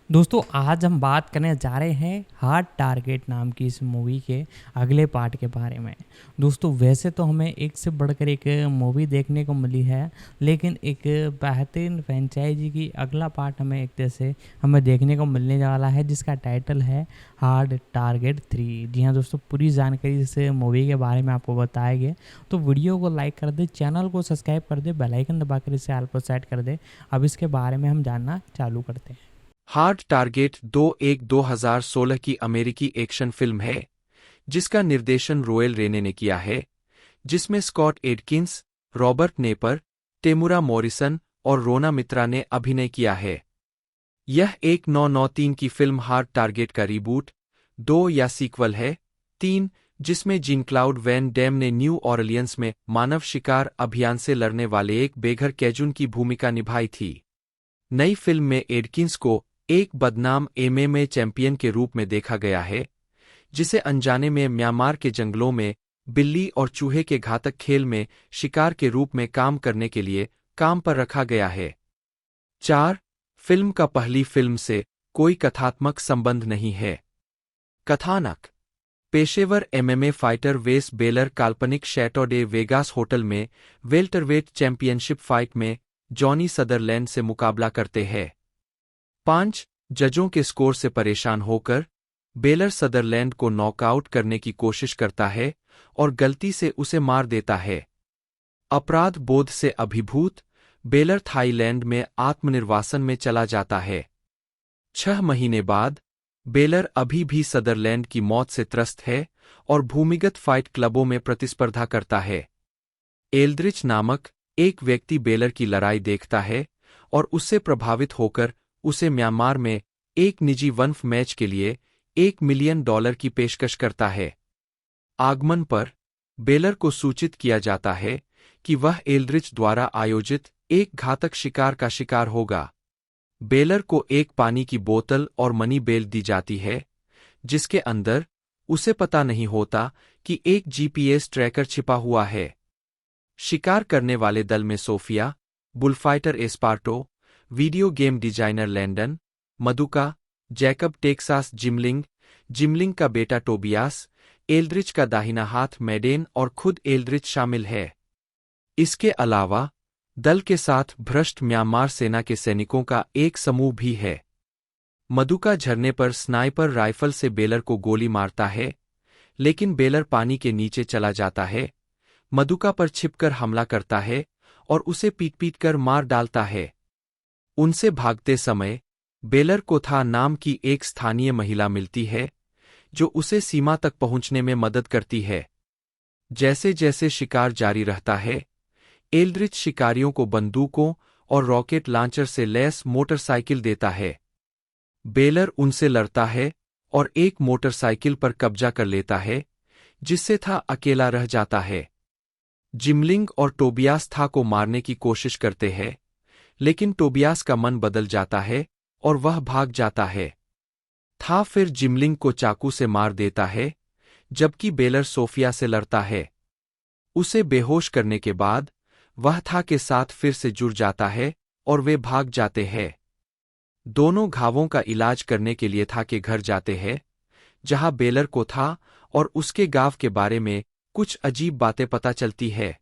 दोस्तों आज हम बात करने जा रहे हैं हार्ड टारगेट नाम की इस मूवी के अगले पार्ट के बारे में। दोस्तों वैसे तो हमें एक से बढ़कर एक मूवी देखने को मिली है, लेकिन एक बेहतरीन फ्रेंचाइजी की अगला पार्ट हमें एक जैसे हमें देखने को मिलने वाला है, जिसका टाइटल है हार्ड टारगेट 3। जी हाँ दोस्तों, पूरी जानकारी इस मूवी के बारे में आपको बताएंगे, तो वीडियो को लाइक कर दे, चैनल को सब्सक्राइब कर दे, बेल आइकन दबाकर इसे ऑल पर सेट कर दे। अब इसके बारे में हम जानना चालू करते हैं। हार्ड टारगेट 2016 की अमेरिकी एक्शन फिल्म है जिसका निर्देशन रोयल रेने ने किया है, जिसमें स्कॉट एडकिंस, रॉबर्ट नेपर, टेमुरा मॉरिसन और रोना मित्रा ने अभिनय किया है। यह एक 993 की फिल्म हार्ड टारगेट का रीबूट 2 या सीक्वल है 3, जिसमें जीन क्लाउड वैन डैम ने न्यू ऑरलियंस में मानव शिकार अभियान से लड़ने वाले एक बेघर कैजुन की भूमिका निभाई थी। नई फिल्म में एडकिंस को एक बदनाम एमएमए चैंपियन के रूप में देखा गया है, जिसे अनजाने में म्यांमार के जंगलों में बिल्ली और चूहे के घातक खेल में शिकार के रूप में काम करने के लिए काम पर रखा गया है। 4. फिल्म का पहली फिल्म से कोई कथात्मक संबंध नहीं है। कथानक: पेशेवर एमएमए फाइटर वेस बेलर काल्पनिक शैटोडे वेगास होटल में वेल्टरवेट चैंपियनशिप फाइट में जॉनी सदरलैंड से मुकाबला करते हैं। 5. जजों के स्कोर से परेशान होकर बेलर सदरलैंड को नॉकआउट करने की कोशिश करता है और गलती से उसे मार देता है। अपराध बोध से अभिभूत बेलर थाईलैंड में आत्मनिर्वासन में चला जाता है। 6 महीने बाद बेलर अभी भी सदरलैंड की मौत से त्रस्त है और भूमिगत फाइट क्लबों में प्रतिस्पर्धा करता है। एल्ड्रिच नामक एक व्यक्ति बेलर की लड़ाई देखता है और उससे प्रभावित होकर उसे म्यांमार में एक निजी वनफ मैच के लिए $1 मिलियन की पेशकश करता है। आगमन पर बेलर को सूचित किया जाता है कि वह एल्ड्रिच द्वारा आयोजित एक घातक शिकार का शिकार होगा। बेलर को एक पानी की बोतल और मनी बेल्ट दी जाती है, जिसके अंदर उसे पता नहीं होता कि एक जीपीएस ट्रैकर छिपा हुआ है। शिकार करने वाले दल में Sofia, bullfighter Esparto, video game designer Landon, Maduka, Jacob Texas Zimling, Zimling का बेटा टोबियास, एल्ड्रिच का दाहिना हाथ मैडेन और खुद एल्ड्रिच शामिल है। इसके अलावा दल के साथ भ्रष्ट म्यांमार सेना के सैनिकों का एक समूह भी है। मधुका झरने पर स्नाइपर राइफल से बेलर को गोली मारता है, लेकिन बेलर पानी के नीचे चला जाता है, मधुका पर छिपकर हमला करता है और उसे पीट-पीट कर मार डालता है। उनसे भागते समय बेलर को था नाम की एक स्थानीय महिला मिलती है, जो उसे सीमा तक पहुंचने में मदद करती है। जैसे जैसे शिकार जारी रहता है, एल्ड्रिच शिकारियों को बंदूकों और रॉकेट लॉन्चर से लैस मोटरसाइकिल देता है। बेलर उनसे लड़ता है और एक मोटरसाइकिल पर कब्जा कर लेता है, जिससे था अकेला रह जाता है। जिमलिंग और टोबियास था को मारने की कोशिश करते हैं, लेकिन टोबियास का मन बदल जाता है और वह भाग जाता है। था फिर जिमलिंग को चाकू से मार देता है, जबकि बेलर सोफिया से लड़ता है। उसे बेहोश करने के बाद वह था के साथ फिर से जुड़ जाता है और वे भाग जाते हैं। दोनों घावों का इलाज करने के लिए था के घर जाते हैं, जहां बेलर को था और उसके गांव के बारे में कुछ अजीब बातें पता चलती है।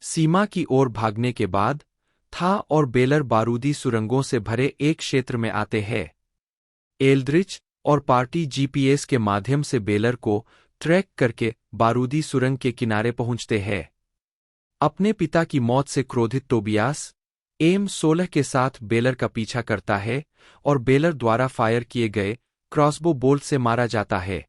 सीमा की ओर भागने के बाद था और बेलर बारूदी सुरंगों से भरे एक क्षेत्र में आते हैं। एल्ड्रिच और पार्टी जीपीएस के माध्यम से बेलर को ट्रैक करके बारूदी सुरंग के किनारे पहुंचते हैं। अपने पिता की मौत से क्रोधित टोबियास M16 के साथ बेलर का पीछा करता है और बेलर द्वारा फायर किए गए क्रॉसबो बोल्ट से मारा जाता है।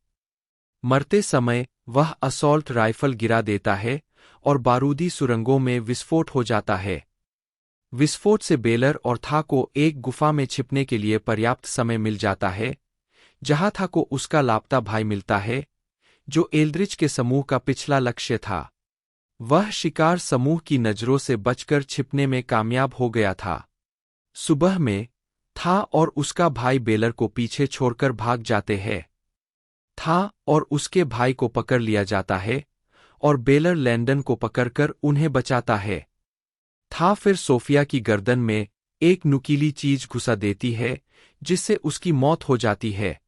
मरते समय वह असॉल्ट राइफल गिरा देता है और बारूदी सुरंगों में विस्फोट हो जाता है। विस्फोट से बेलर और था को एक गुफा में छिपने के लिए पर्याप्त समय मिल जाता है, जहां था को उसका लापता भाई मिलता है, जो एल्ड्रिच के समूह का पिछला लक्ष्य था। वह शिकार समूह की नजरों से बचकर छिपने में कामयाब हो गया था। सुबह में था और उसका भाई बेलर को पीछे छोड़कर भाग जाते हैं। था और उसके भाई को पकड़ लिया जाता है और बेलर लैंडन को पकड़कर उन्हें बचाता है। था फिर सोफिया की गर्दन में एक नुकीली चीज घुसा देती है, जिससे उसकी मौत हो जाती है।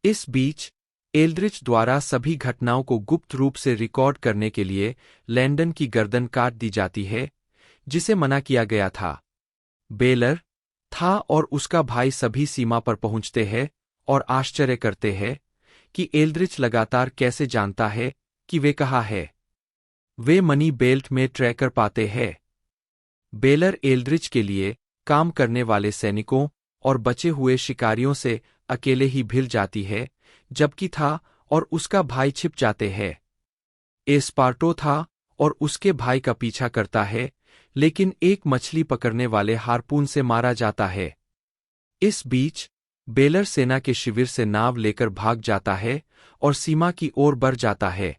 इस बीच एल्ड्रिच द्वारा सभी घटनाओं को गुप्त रूप से रिकॉर्ड करने के लिए लैंडन की गर्दन काट दी जाती है, जिसे मना किया गया था। बेलर था और उसका भाई सभी सीमा पर पहुंचते हैं और आश्चर्य करते हैं कि एल्ड्रिच लगातार कैसे जानता है कि वे कहाँ है। वे मनी बेल्ट में ट्रैकर पाते हैं। बेलर एल्ड्रिच के लिए काम करने वाले सैनिकों और बचे हुए शिकारियों से अकेले ही भिड़ जाती है, जबकि था और उसका भाई छिप जाते हैं। एस्पार्टो था और उसके भाई का पीछा करता है, लेकिन एक मछली पकड़ने वाले हार्पून से मारा जाता है। इस बीच बेलर सेना के शिविर से नाव लेकर भाग जाता है और सीमा की ओर बढ़ जाता है।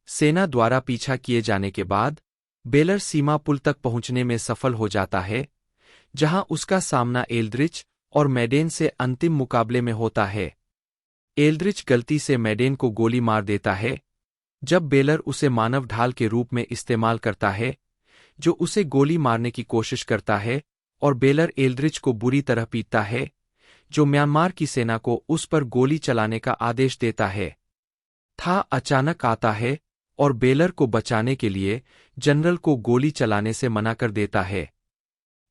सेना द्वारा पीछा किए जाने के बाद बेलर सीमा पुल तक पहुंचने में सफल हो जाता है, जहां उसका सामना एल्ड्रिच और मैडेन से अंतिम मुकाबले में होता है। एल्ड्रिच गलती से मैडेन को गोली मार देता है, जब बेलर उसे मानव ढाल के रूप में इस्तेमाल करता है, जो उसे गोली मारने की कोशिश करता है, और बेलर एल्ड्रिच को बुरी तरह पीटता है, जो म्यांमार की सेना को उस पर गोली चलाने का आदेश देता है। था अचानक आता है और बेलर को बचाने के लिए जनरल को गोली चलाने से मना कर देता है।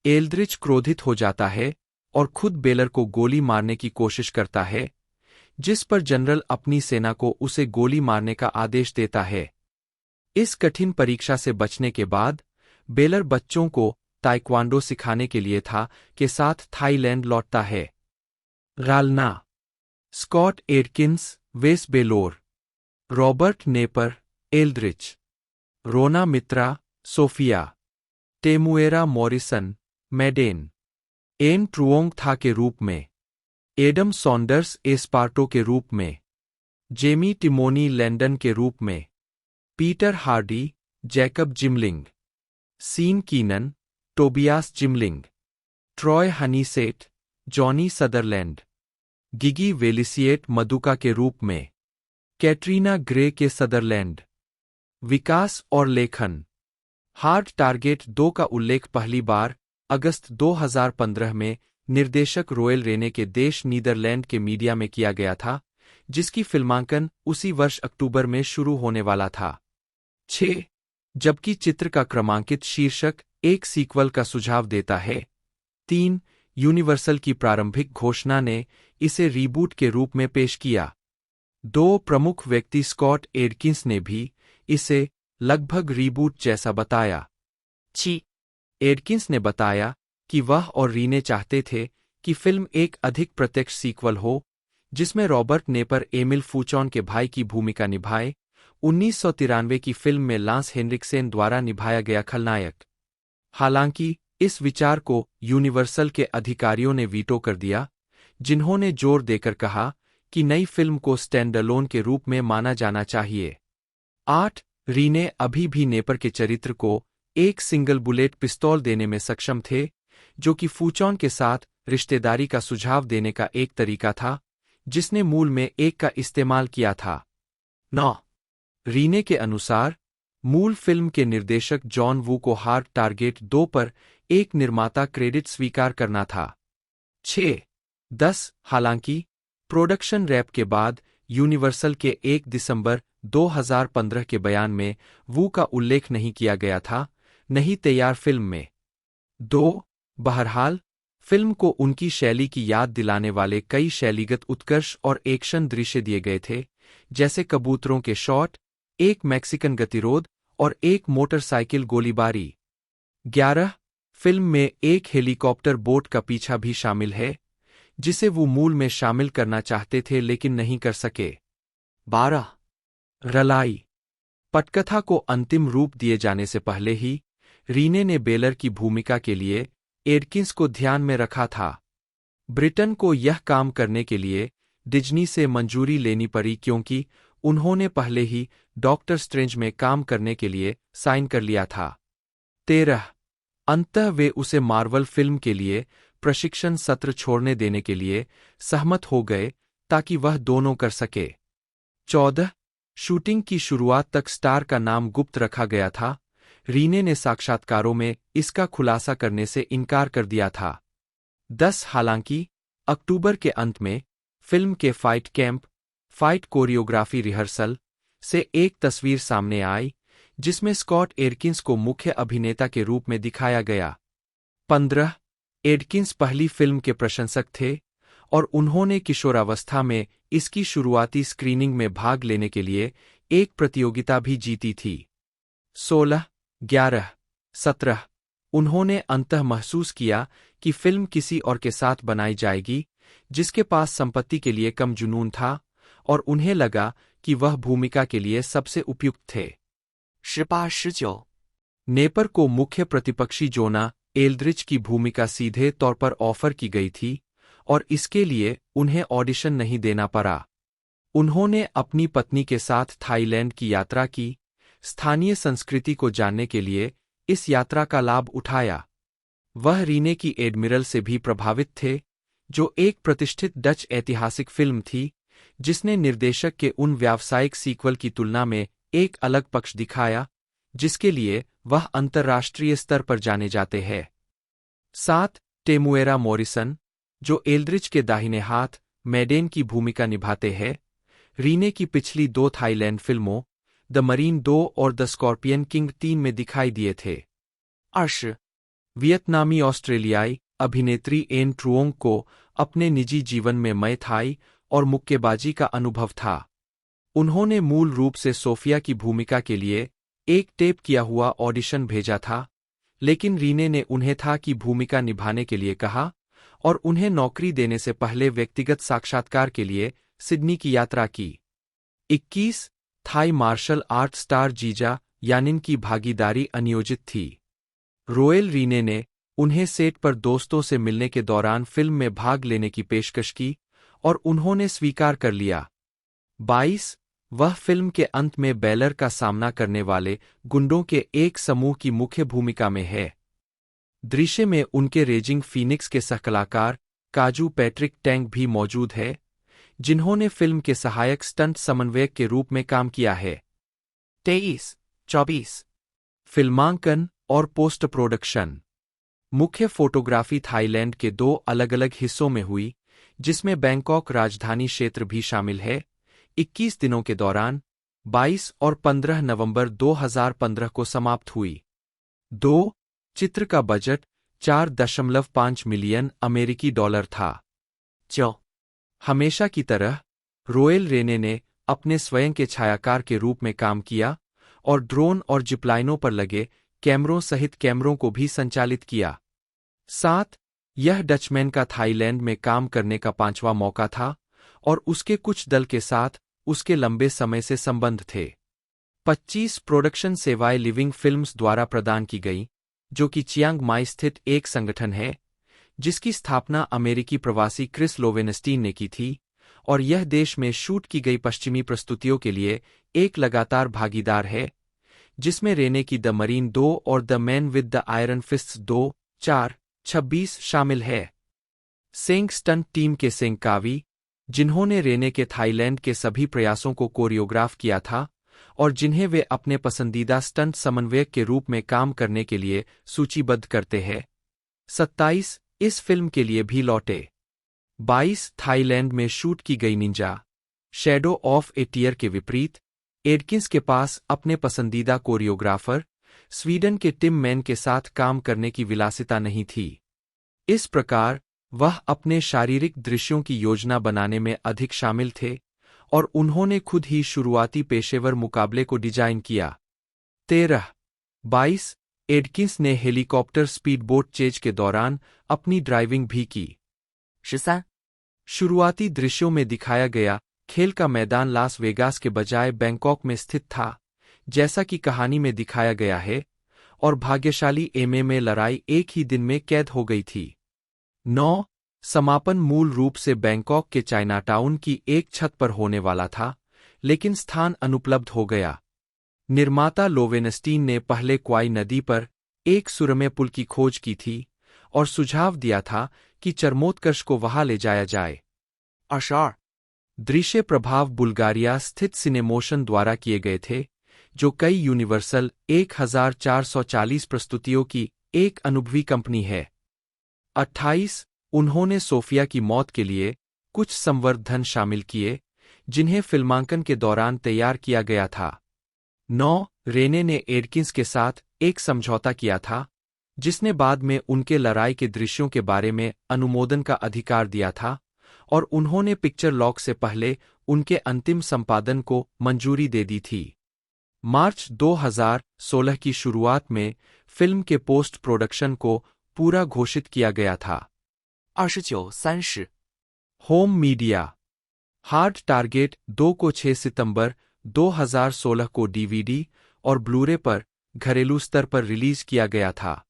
एल्ड्रिच क्रोधित हो जाता है और खुद बेलर को गोली मारने की कोशिश करता है, जिस पर जनरल अपनी सेना को उसे गोली मारने का आदेश देता है। इस कठिन परीक्षा से बचने के बाद बेलर बच्चों को ताइक्वांडो सिखाने के लिए था के साथ थाईलैंड लौटता है। गालना, स्कॉट एडकिंस, वेस बेलोर, Robert Knepper, Eldritch, Rhona Mitra, Sofia, Temuera Morrison, Madden, Ann Truong था के रूप में, एडम सॉन्डर्स एस्पार्टो के रूप में, जेमी टिमोनी लैंडन के रूप में, Peter Hardy, Jacob Zimling, Sean Keenan, Tobias Zimling, Troy Honeysett, Johnny Sutherland, Gigi Velicitat Maduka के रूप में, कैटरीना ग्रे के सदरलैंड। विकास और लेखन। हार्ड टारगेट 2 का उल्लेख पहली बार अगस्त 2015 में निर्देशक रोयल रेने के देश नीदरलैंड के मीडिया में किया गया था, जिसकी फिल्मांकन उसी वर्ष अक्टूबर में शुरू होने वाला था। 6. जबकि चित्र का क्रमांकित शीर्षक एक सीक्वल का सुझाव देता है। 3. यूनिवर्सल की प्रारंभिक घोषणा ने इसे रीबूट के रूप में पेश किया। 2 प्रमुख व्यक्ति स्कॉट एडकिंस ने भी इसे लगभग रीबूट जैसा बताया। 6. एडकिंस ने बताया कि वह और रीने चाहते थे कि फिल्म एक अधिक प्रत्यक्ष सीक्वल हो, जिसमें रॉबर्ट नेपर एमिल फूचॉन के भाई की भूमिका निभाए, 1993 की फिल्म में लांस हेनरिक्सेन द्वारा निभाया गया खलनायक। हालांकि इस विचार को यूनिवर्सल के अधिकारियों ने वीटो कर दिया, जिन्होंने जोर देकर कहा कि नई फिल्म को स्टैंडअलोन के रूप में माना जाना चाहिए। 8. रीने अभी भी नेपर के चरित्र को एक सिंगल बुलेट पिस्तौल देने में सक्षम थे, जो कि फूचॉन के साथ रिश्तेदारी का सुझाव देने का एक तरीका था, जिसने मूल में एक का इस्तेमाल किया था। 9. रीने के अनुसार मूल फिल्म के निर्देशक जॉन वू को हार्ड टारगेट 2 पर एक निर्माता क्रेडिट स्वीकार करना था। 6. 10. हालांकि प्रोडक्शन रैप के बाद यूनिवर्सल के 1 दिसंबर 2015 के बयान में वू का उल्लेख नहीं किया गया था, नहीं तैयार फिल्म में। 2. बहरहाल फिल्म को उनकी शैली की याद दिलाने वाले कई शैलीगत उत्कर्ष और एक्शन दृश्य दिए गए थे, जैसे कबूतरों के शॉट, एक मैक्सिकन गतिरोध और एक मोटरसाइकिल गोलीबारी। 11. फिल्म में एक हेलीकॉप्टर बोट का पीछा भी शामिल है, जिसे वो मूल में शामिल करना चाहते थे लेकिन नहीं कर सके। 12. रलाई। पटकथा को अंतिम रूप दिए जाने से पहले ही रीने ने बेलर की भूमिका के लिए एडकिंस को ध्यान में रखा था। ब्रिटन को यह काम करने के लिए डिज्नी से मंजूरी लेनी पड़ी क्योंकि उन्होंने पहले ही डॉक्टर स्ट्रेंज में काम करने के लिए साइन कर लिया था। 13. अंततः वे उसे मार्वल फिल्म के लिए प्रशिक्षण सत्र छोड़ने देने के लिए सहमत हो गए ताकि वह दोनों कर सके। 14. शूटिंग की शुरुआत तक स्टार का नाम गुप्त रखा गया था। रीने ने साक्षात्कारों में इसका खुलासा करने से इनकार कर दिया था। 10. हालांकि अक्टूबर के अंत में फिल्म के fight camp, fight choreography rehearsal से एक तस्वीर सामने आई जिसमें स्कॉट एडकिंस को मुख्य अभिनेता के रूप में दिखाया गया। 15 एडकिंस पहली फिल्म के प्रशंसक थे और उन्होंने किशोरावस्था में इसकी शुरुआती स्क्रीनिंग में भाग लेने के लिए एक प्रतियोगिता भी जीती थी। 16, 11, 17 उन्होंने अंततः महसूस किया कि फिल्म किसी और के साथ बनाई जाएगी जिसके पास संपत्ति के लिए कम जुनून था और उन्हें लगा कि वह भूमिका के लिए सबसे उपयुक्त थे। 18、19， नेपर को मुख्य प्रतिपक्षी जोना एल्ड्रिच की भूमिका सीधे तौर पर ऑफर की गई थी और इसके लिए उन्हें ऑडिशन नहीं देना पड़ा। उन्होंने अपनी पत्नी के साथ थाईलैंड की यात्रा की, स्थानीय संस्कृति को जानने के लिए इस यात्रा का लाभ उठाया। वह रीने की एडमिरल से भी प्रभावित थे, जो एक प्रतिष्ठित डच ऐतिहासिक फिल्म थी जिसने निर्देशक के उन व्यावसायिक सीक्वल की तुलना में एक अलग पक्ष दिखाया जिसके लिए वह अंतर्राष्ट्रीय स्तर पर जाने जाते हैं। 7 टेमुएरा मॉरिसन, जो एल्ड्रिच के दाहिने हाथ मैडेन की भूमिका निभाते हैं, रीने की पिछली 2 थाईलैंड फिल्मों द मरीन 2 और द स्कॉर्पियन किंग 3 में दिखाई दिए थे। 20， वियतनामी ऑस्ट्रेलियाई अभिनेत्री एन ट्रुओंग को अपने निजी जीवन में मय थाई और मुक्केबाजी का अनुभव था। उन्होंने मूल रूप से सोफिया की भूमिका के लिए एक टेप किया हुआ ऑडिशन भेजा था, लेकिन रीने ने उन्हें था की भूमिका निभाने के लिए कहा और उन्हें नौकरी देने से पहले व्यक्तिगत साक्षात्कार के लिए सिडनी की यात्रा की। 21 थाई मार्शल आर्ट स्टार जीजा यानिन की भागीदारी अनियोजित थी। रोयल रीने ने उन्हें सेट पर दोस्तों से मिलने के दौरान फिल्म में भाग लेने की पेशकश की और उन्होंने स्वीकार कर लिया। 22 वह फिल्म के अंत में बेलर का सामना करने वाले गुंडों के एक समूह की मुख्य भूमिका में है। दृश्य में उनके रेजिंग फीनिक्स के सहकलाकार काजू पैट्रिक टैंक भी मौजूद है, जिन्होंने फिल्म के सहायक स्टंट समन्वयक के रूप में काम किया है। 23, 24, फिल्मांकन और पोस्ट प्रोडक्शन। मुख्य फोटोग्राफी थाईलैंड के 2 अलग-अलग हिस्सों में हुई, जिसमें बैंकॉक राजधानी क्षेत्र भी शामिल है। 21 दिनों के दौरान 22 और 15 नवंबर 2015 को समाप्त हुई। 2 चित्र का बजट 4.5 मिलियन अमेरिकी डॉलर था। 9， हमेशा की तरह रोयल रेने ने अपने स्वयं के छायाकार के रूप में काम किया और ड्रोन और जिपलाइनों पर लगे कैमरों सहित कैमरों को भी संचालित किया। 7 यह डचमैन का थाईलैंड में काम करने का 5वां मौका था और उसके कुछ दल के साथ उसके लंबे समय से संबंध थे। 25 प्रोडक्शन सेवाएं लिविंग फिल्म्स द्वारा प्रदान की गई, जो कि चियांग माई स्थित एक संगठन है जिसकी स्थापना अमेरिकी प्रवासी क्रिस लोवेनस्टीन ने की थी और यह देश में शूट की गई पश्चिमी प्रस्तुतियों के लिए एक लगातार भागीदार है, जिसमें रेने की द मरीन 2 और the man with the iron फिस्ट्स 2, 4, 26 शामिल है। सेंग स्टंट टीम के सेंग कावी, जिन्होंने रेने के थाईलैंड के सभी प्रयासों को कोरियोग्राफ किया था और जिन्हें वे अपने पसंदीदा स्टंट समन्वयक के रूप में काम करने के लिए सूचीबद्ध करते हैं। 27 इस फिल्म के लिए भी लौटे। 22 थाईलैंड में शूट की गई Ninja Shadow of a Tear के विपरीत एडकिंस के पास अपने पसंदीदा कोरियोग्राफर स्वीडन के टिम मैन के साथ काम करने की विलासिता नहीं थी। इस प्रकार वह अपने शारीरिक दृश्यों की योजना बनाने में अधिक शामिल थे और उन्होंने खुद ही शुरुआती पेशेवर मुकाबले को डिजाइन किया। 13 22 एडकिंस ने हेलीकॉप्टर स्पीडबोट चेज के दौरान अपनी ड्राइविंग भी की। 13， शुरुआती दृश्यों में दिखाया गया खेल का मैदान लास वेगास के बजाय बैंकॉक में स्थित था, जैसा कि कहानी में दिखाया गया है, और भाग्यशाली एमए में लड़ाई एक ही दिन में कैद हो गई थी। 9 समापन मूल रूप से बैंकॉक के चाइनाटाउन की एक छत पर होने वाला था, लेकिन स्थान अनुपलब्ध हो गया। निर्माता लोवेनस्टीन ने पहले क्वाई नदी पर एक सुरम्य पुल की खोज की थी और सुझाव दिया था कि चरमोत्कर्ष को वहां ले जाया जाए। 22， दृश्य प्रभाव बुल्गारिया स्थित सिनेमोशन द्वारा किए गए थे, जो कई यूनिवर्सल 1440 प्रस्तुतियों की एक अनुभवी कंपनी है। 28 उन्होंने सोफिया की मौत के लिए कुछ संवर्धन शामिल किए, जिन्हें फिल्मांकन के दौरान तैयार किया गया था। 9. रेने ने एडकिंस के साथ एक समझौता किया था, जिसने बाद में उनके लड़ाई के दृश्यों के बारे में अनुमोदन का अधिकार दिया था, और उन्होंने पिक्चर लॉक से पहले उनके अंतिम संपादन को मंजूरी दे दी थी। मार्च 2016 की शुरुआत में फिल्म के पोस्ट प्रोडक्शन को पूरा घोषित किया गया था। 29-30 होम मीडिया। हार्ड टारगेट 2 को 6 सितंबर 2016 को डीवीडी और ब्लूरे पर घरेलू स्तर पर रिलीज किया गया था।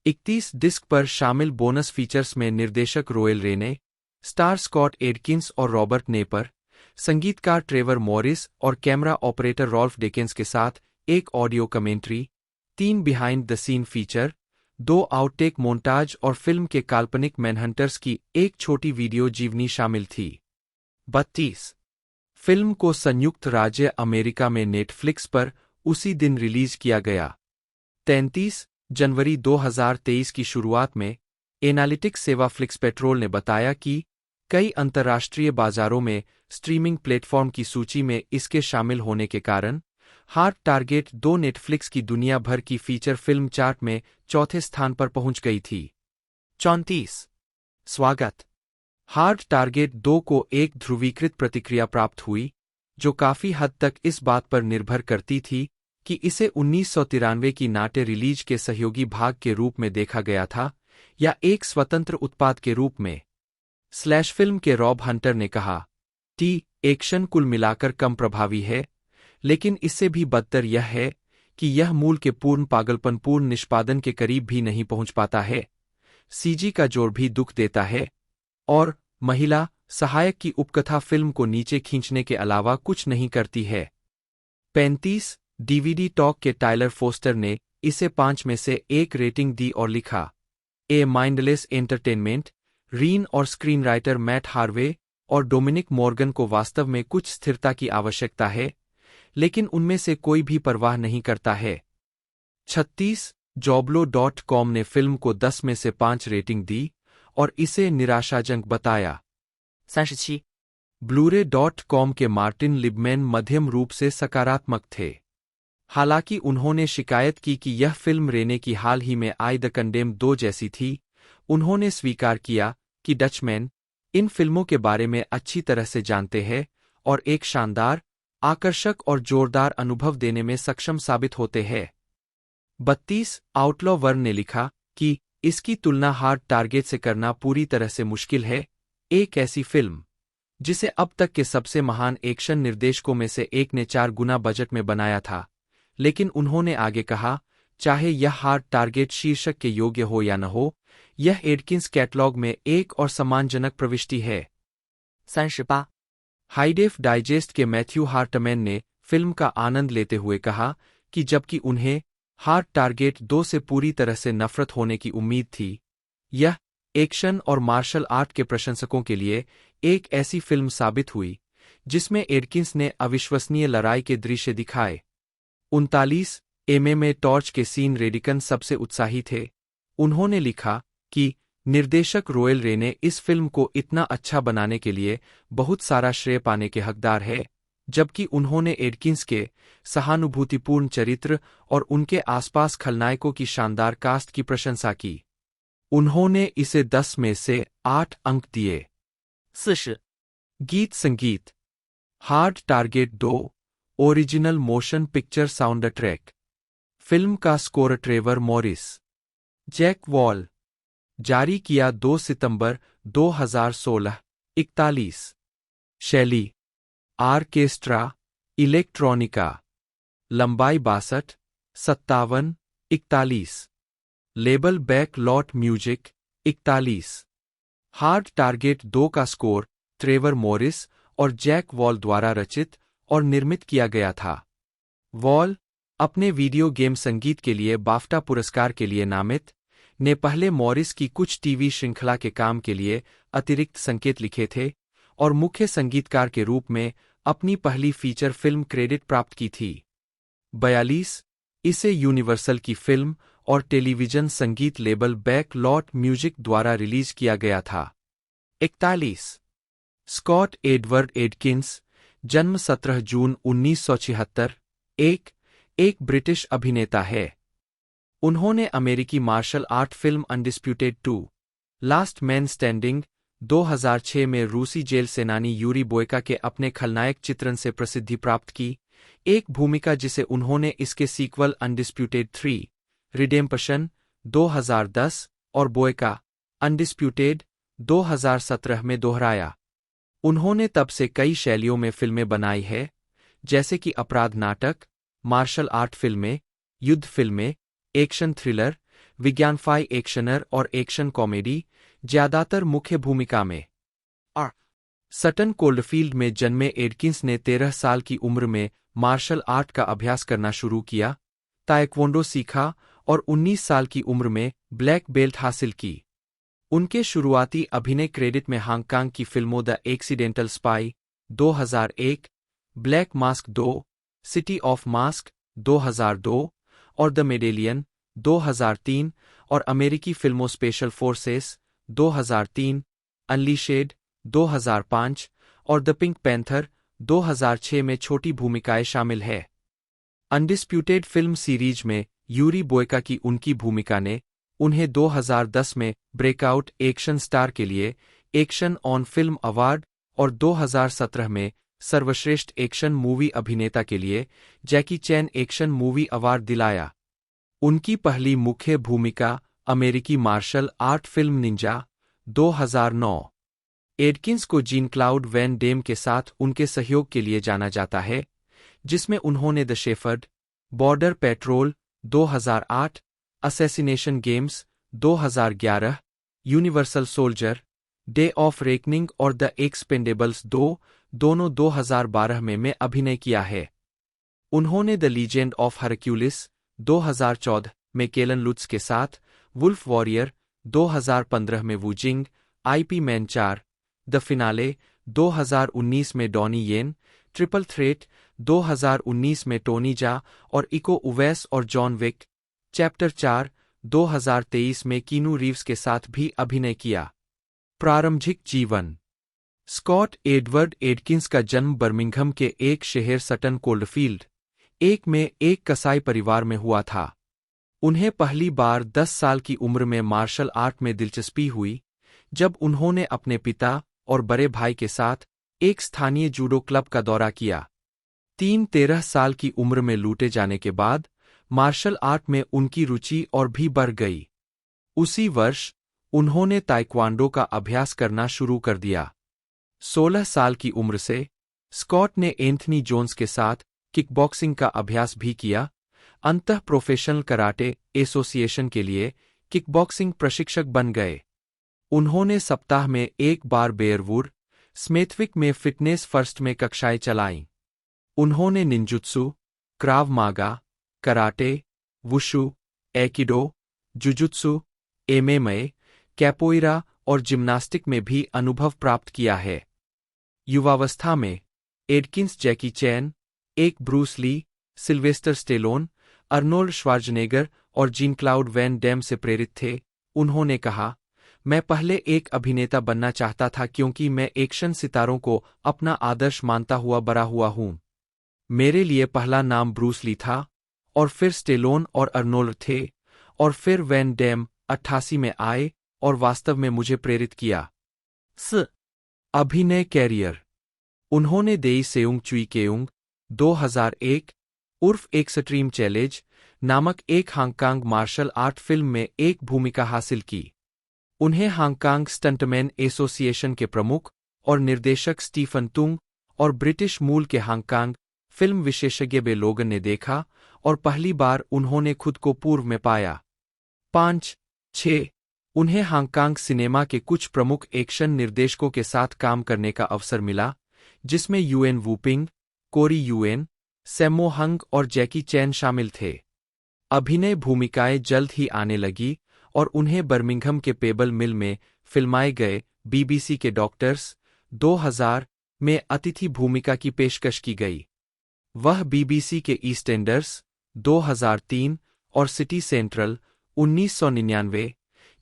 31 डिस्क पर शामिल बोनस फीचर्स में निर्देशक Royal Rene, star Scott Adkins और रॉबर्ट नेपर, संगीतकार ट्रेवर मॉरिस और कैमरा ऑपरेटर रॉल्फ डेकेंस के साथ एक audio commentary, 3 behind the scene feature, 2 outtake montage और फिल्म के काल्पनिक मैनहंटर्स की एक छोटी वीडियो जीवनी शामिल थी। 32. फिल्म को संयुक्त राज्य अमेरिका में नेटफ्लिक्स पर उसी दिन रिलीज किया गया। 33 जनवरी 2023 की शुरुआत में एनालिटिक्स सेवा फ्लिक्स पेट्रोल ने बताया कि कई अंतर्राष्ट्रीय बाजारों में स्ट्रीमिंग प्लेटफॉर्म की सूची में इसके शामिल होने के कारण हार्ड टारगेट 2 नेटफ्लिक्स की दुनिया भर की फीचर फिल्म चार्ट में चौथे स्थान पर पहुंच गई थी। 34 स्वागत। हार्ड टारगेट 2 को एक ध्रुवीकृत प्रतिक्रिया प्राप्त हुई, जो काफी हद तक इस बात पर निर्भर करती थी कि इसे 1993 की नाट्य रिलीज के सहयोगी भाग के रूप में देखा गया था या एक स्वतंत्र उत्पाद के रूप में। स्लैश फिल्म के रॉब हंटर ने कहा, एक्शन कुल मिलाकर कम प्रभावी है, लेकिन इससे भी बदतर यह है कि यह मूल के पूर्ण पागलपनपूर्ण निष्पादन के करीब भी नहीं पहुंच पाता है। सीजी का जोर भी दुख देता है, और महिला सहायक की उपकथा फिल्म को नीचे खींचने के अलावा कुछ नहीं करती है। 35 डीवीडी टॉक के टाइलर फोस्टर ने इसे 5 में से 1 रेटिंग दी और लिखा, ए माइंडलेस एंटरटेनमेंट। रीन और स्क्रीन राइटर मैट हार्वे और डोमिनिक मॉर्गन को वास्तव में कुछ स्थिरता की आवश्यकता है, लेकिन उनमें से कोई भी परवाह नहीं करता है। 36 joblo.com ने फिल्म को 10 में से 5 रेटिंग दी और इसे निराशाजनक बताया। 37 Blu-ray.com के मार्टिन लिबमैन मध्यम रूप से सकारात्मक थे। हालांकि उन्होंने शिकायत की कि यह फिल्म रेने की हाल ही में आई द कंडेम 2 जैसी थी। उन्होंने स्वीकार किया कि डचमैन इन फिल्मों के बारे में अच्छी तरह से जानते हैं और एक शानदार, आकर्षक और जोरदार अनुभव देने में सक्षम साबित होते हैं। 32 आउटलॉ वर्न ने लिखा कि इसकी तुलना हार्ड टारगेट से करना पूरी तरह से मुश्किल है, एक ऐसी फिल्म जिसे अब तक के सबसे महान एक्शन निर्देशकों में से एक ने 4 गुना बजट में बनाया था। लेकिन उन्होंने आगे कहा, चाहे यह हार्ड टारगेट शीर्षक के योग्य हो या न हो, यह एडकिंस कैटलॉग में एक और सम्मानजनक प्रविष्टि है। 38 हाईडेफ डाइजेस्ट के मैथ्यू हार्टमैन ने फिल्म का आनंद लेते हुए कहा कि जबकि उन्हें हार्ड टारगेट 2 से पूरी तरह से नफरत होने की उम्मीद थी, यह एक्शन और मार्शल आर्ट के प्रशंसकों के लिए एक ऐसी फिल्म साबित हुई जिसमें एडकिंस ने अविश्वसनीय लड़ाई के दृश्य दिखाए। 39 एमएमए टॉर्च के सीन रेडिकन सबसे उत्साही थे। उन्होंने लिखा कि निर्देशक रोयल रेने इस फिल्म को इतना अच्छा बनाने के लिए बहुत सारा श्रेय पाने के हकदार है, जबकि उन्होंने एडकिंस के सहानुभूतिपूर्ण चरित्र और उनके आसपास खलनायकों की शानदार कास्ट की प्रशंसा की। उन्होंने इसे 10 में से 8 अंक दिए। 40 गीत संगीत। Hard target 2 original motion picture soundtrack. Film का score Trevor Morris, Jack Wall. जारी किया 2 सितंबर 2016। 41 शैली आर्केस्ट्रा इलेक्ट्रॉनिका। लंबाई 62, 57, 41। Label back lot music 41। Hard target 2 का स्कोर ट्रेवर मॉरिस और जैक वॉल द्वारा रचित और निर्मित किया गया था। वॉल अपने वीडियो गेम संगीत के लिए बाफ्टा पुरस्कार के लिए नामित ने पहले मॉरिस की कुछ टीवी श्रृंखला के काम के लिए अतिरिक्त संकेत लिखे थे और मुख्य संगीतकार के रूप में अपनी पहली फीचर फिल्म क्रेडिट प्राप्त की थी। 42 इसे यूनिवर्सल की फिल्म और टेलीविजन संगीत लेबल बैकलॉट म्यूजिक द्वारा रिलीज किया गया था। 41 स्कॉट एडवर्ड एडकिंस, जन्म 17 जून 1976, एक ब्रिटिश अभिनेता है। उन्होंने अमेरिकी martial art film undisputed 2 last man standing 2006 में रूसी जेल सेनानी यूरी बोयका के अपने खलनायक चित्रण से प्रसिद्धि प्राप्त की, एक भूमिका जिसे उन्होंने इसके सीक्वल अनडिस्प्यूटेड 3 रिडेम्पशन 2010 और बोयका अनडिस्प्यूटेड 2017 में दोहराया। उन्होंने तब से कई शैलियों में फिल्में बनाई है, जैसे कि अपराध नाटक, मार्शल आर्ट फिल्में, युद्ध फिल्में, एक्शन थ्रिलर, विज्ञानफाई एक्शनर और एक्शन कॉमेडी, ज्यादातर मुख्य भूमिका में। सटन कोल्डफील्ड में जन्मे एडकिंस ने 13 साल की उम्र में मार्शल आर्ट का अभ्यास करना शुरू किया, ताइक्वांडो सीखा और 19 साल की उम्र में ब्लैक बेल्ट हासिल की। उनके शुरुआती अभिनय क्रेडिट में हांगकांग की फिल्मों the accidental spy 2001, black mask 2, city of mask 2002 और द मेडेलियन 2003 और अमेरिकी फिल्मों स्पेशल फोर्सेस 2003, अनलीशेड 2005 और द पिंक पैंथर 2006 में छोटी भूमिकाएं शामिल है। अनडिस्प्यूटेड फिल्म सीरीज में यूरी बोयका की उनकी भूमिका ने उन्हें 2010 में ब्रेकआउट एक्शन स्टार के लिए एक्शन ऑन फिल्म अवार्ड और 2017 में सर्वश्रेष्ठ एक्शन मूवी अभिनेता के लिए Jackie Chan action movie award दिलाया। उनकी पहली मुख्य भूमिका अमेरिकी martial art film ninja 2009। Adkins को जीन क्लाउड वैन डेम के साथ उनके सहयोग के लिए जाना जाता है, जिसमें उन्होंने the shepherd, border petrol 2008, assassination games 2011, universal soldier, day of reckoning और द एक्सपेंडेबल्स 2 दोनों 2012 में अभिनय किया है। उन्होंने द लीजेंड ऑफ हरक्यूलिस 2014 में केलन लुत्ज के साथ, वुल्फ वॉरियर 2015 में Wujing, IP man 4, the finale 2019 में डॉनी येन, ट्रिपल थ्रेट 2019 में टोनी जा और इको उवैस और जॉन विक, चैप्टर 4 2023 में कीनू रीव्स के साथ भी अभिनय किया। प्रारंभिक जीवन। स्कॉट एडवर्ड एडकिंस का जन्म बर्मिंघम के एक शहर सटन कोल्डफील्ड में एक कसाई परिवार में हुआ था। उन्हें पहली बार 10 साल की उम्र में मार्शल आर्ट में दिलचस्पी हुई, जब उन्होंने अपने पिता और बड़े भाई के साथ एक स्थानीय जूडो क्लब का दौरा किया। 13 साल की उम्र में लूटे जाने के बाद मार्शल आर्ट में उनकी रुचि और भी बढ़ गई। उसी वर्ष उन्होंने ताइक्वांडो का अभ्यास करना शुरू कर दिया। 16 साल की उम्र से स्कॉट ने एंथनी जोन्स के साथ किकबॉक्सिंग का अभ्यास भी किया, अंततः प्रोफेशनल कराटे एसोसिएशन के लिए किकबॉक्सिंग प्रशिक्षक बन गए। उन्होंने सप्ताह में एक बार बेयरवुड, स्मेथविक में फिटनेस फर्स्ट में कक्षाएं चलाईं। उन्होंने निंजुत्सु, क्राव मागा, कराटे, वुशु, एकिडो, जुजुत्सु, एमएमए, कैपोइरा और जिम्नास्टिक में भी अनुभव प्राप्त किया है। युवावस्था में एडकिंस जैकी चैन, एक Bruce Lee, Sylvester Stallone, Arnold Schwarzenegger और जीन क्लाउड वैन डैम से प्रेरित थे। उन्होंने कहा, मैं पहले एक अभिनेता बनना चाहता था क्योंकि मैं एक्शन सितारों को अपना आदर्श मानता हुआ बड़ा हुआ हूं। मेरे लिए पहला नाम ब्रूस ली था, और फिर स्टेलोन और अर्नोल्ड थे, और फिर वैन डैम 88 में आए और वास्तव में मुझे प्रेरित किया। अभिनय कैरियर। उन्होंने देई सेउंग चुई केउंग 2001 उर्फ एक्सट्रीम चैलेंज नामक एक हांगकांग मार्शल आर्ट फिल्म में एक भूमिका हासिल की। उन्हें हांगकांग स्टंटमैन एसोसिएशन के प्रमुख और निर्देशक स्टीफन तुंग और ब्रिटिश मूल के हांगकांग फिल्म विशेषज्ञ बे लोगन ने देखा और पहली बार उन्होंने खुद को पूर्व में पाया। 5-6 उन्हें हांगकांग सिनेमा के कुछ प्रमुख एक्शन निर्देशकों के साथ काम करने का अवसर मिला, जिसमें यूएन वूपिंग, कोरी यूएन, सैमो हंग और जैकी चैन शामिल थे। अभिनय भूमिकाएं जल्द ही आने लगी और उन्हें बर्मिंघम के पेबल मिल में फिल्माए गए बीबीसी के डॉक्टर्स 2000 में अतिथि भूमिका की पेशकश की गई। वह बीबीसी के ईस्टेंडर्स 2003 और सिटी सेंट्रल 1999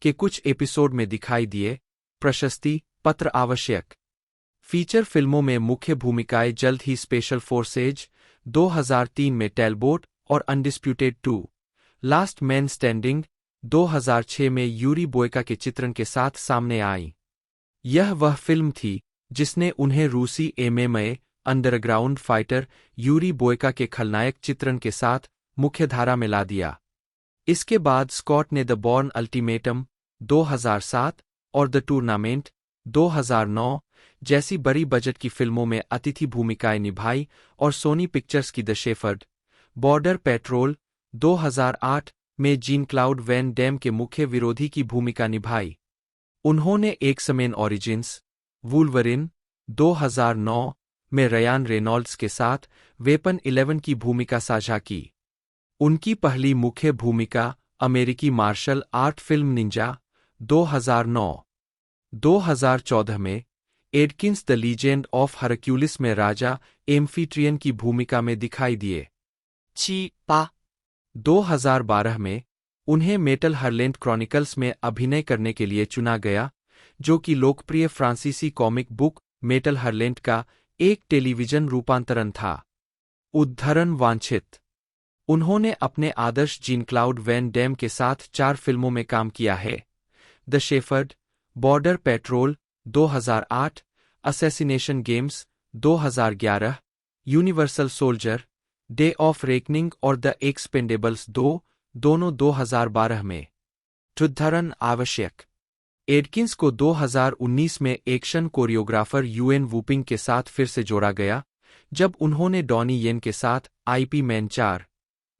के कुछ एपिसोड में दिखाई दिए। प्रशस्ति पत्र आवश्यक। फीचर फिल्मों में मुख्य भूमिकाएं जल्द ही स्पेशल फोर्सेज 2003 में टेलबोट और अनडिस्प्यूटेड 2 लास्ट मैन स्टैंडिंग 2006 में यूरी बोयका के चित्रण के साथ सामने आई। यह वह फिल्म थी जिसने उन्हें रूसी एमएमए अंडरग्राउंड फाइटर यूरी बोयका के खलनायक चित्रण के साथ मुख्यधारा में ला दिया। इसके बाद स्कॉट ने द बॉर्न अल्टीमेटम 2007 और द टूर्नामेंट 2009 जैसी बड़ी बजट की फिल्मों में अतिथि भूमिकाएं निभाई और सोनी पिक्चर्स की द शेफर्ड बॉर्डर पेट्रोल 2008 में जीन क्लाउड वैन डैम के मुख्य विरोधी की भूमिका निभाई। उन्होंने एक्समेन ओरिजिन्स वुल्वरिन 2009 में रयान रेनॉल्ड्स के साथ वेपन 11 की भूमिका साझा की। उनकी पहली मुख्य भूमिका अमेरिकी मार्शल आर्ट फिल्म निंजा 2009। 2014 में Adkins the legend of Hercules में राजा एम्फीट्रियन की भूमिका में दिखाई दिए। 7、8 2012 में उन्हें मेटल हरलेंट क्रॉनिकल्स में अभिनय करने के लिए चुना गया, जो कि लोकप्रिय फ्रांसीसी कॉमिक बुक मेटल हरलेंट का एक टेलीविजन रूपांतरण था। उद्धरण वांछित। उन्होंने अपने आदर्श जीन क्लाउड वैन डैम के साथ 4 फिल्मों में काम किया है। The shepherd border petrol 2008, assassination games 2011, universal soldier day of reckoning और द एक्सपेंडेबल्स 2 दोनों 2012 में। उद्धरण आवश्यक। एडकिंस को 2019 में एक्शन कोरियोग्राफर यूएन वूपिंग के साथ फिर से जोड़ा गया, जब उन्होंने डॉनी येन के साथ आईपी मैन 4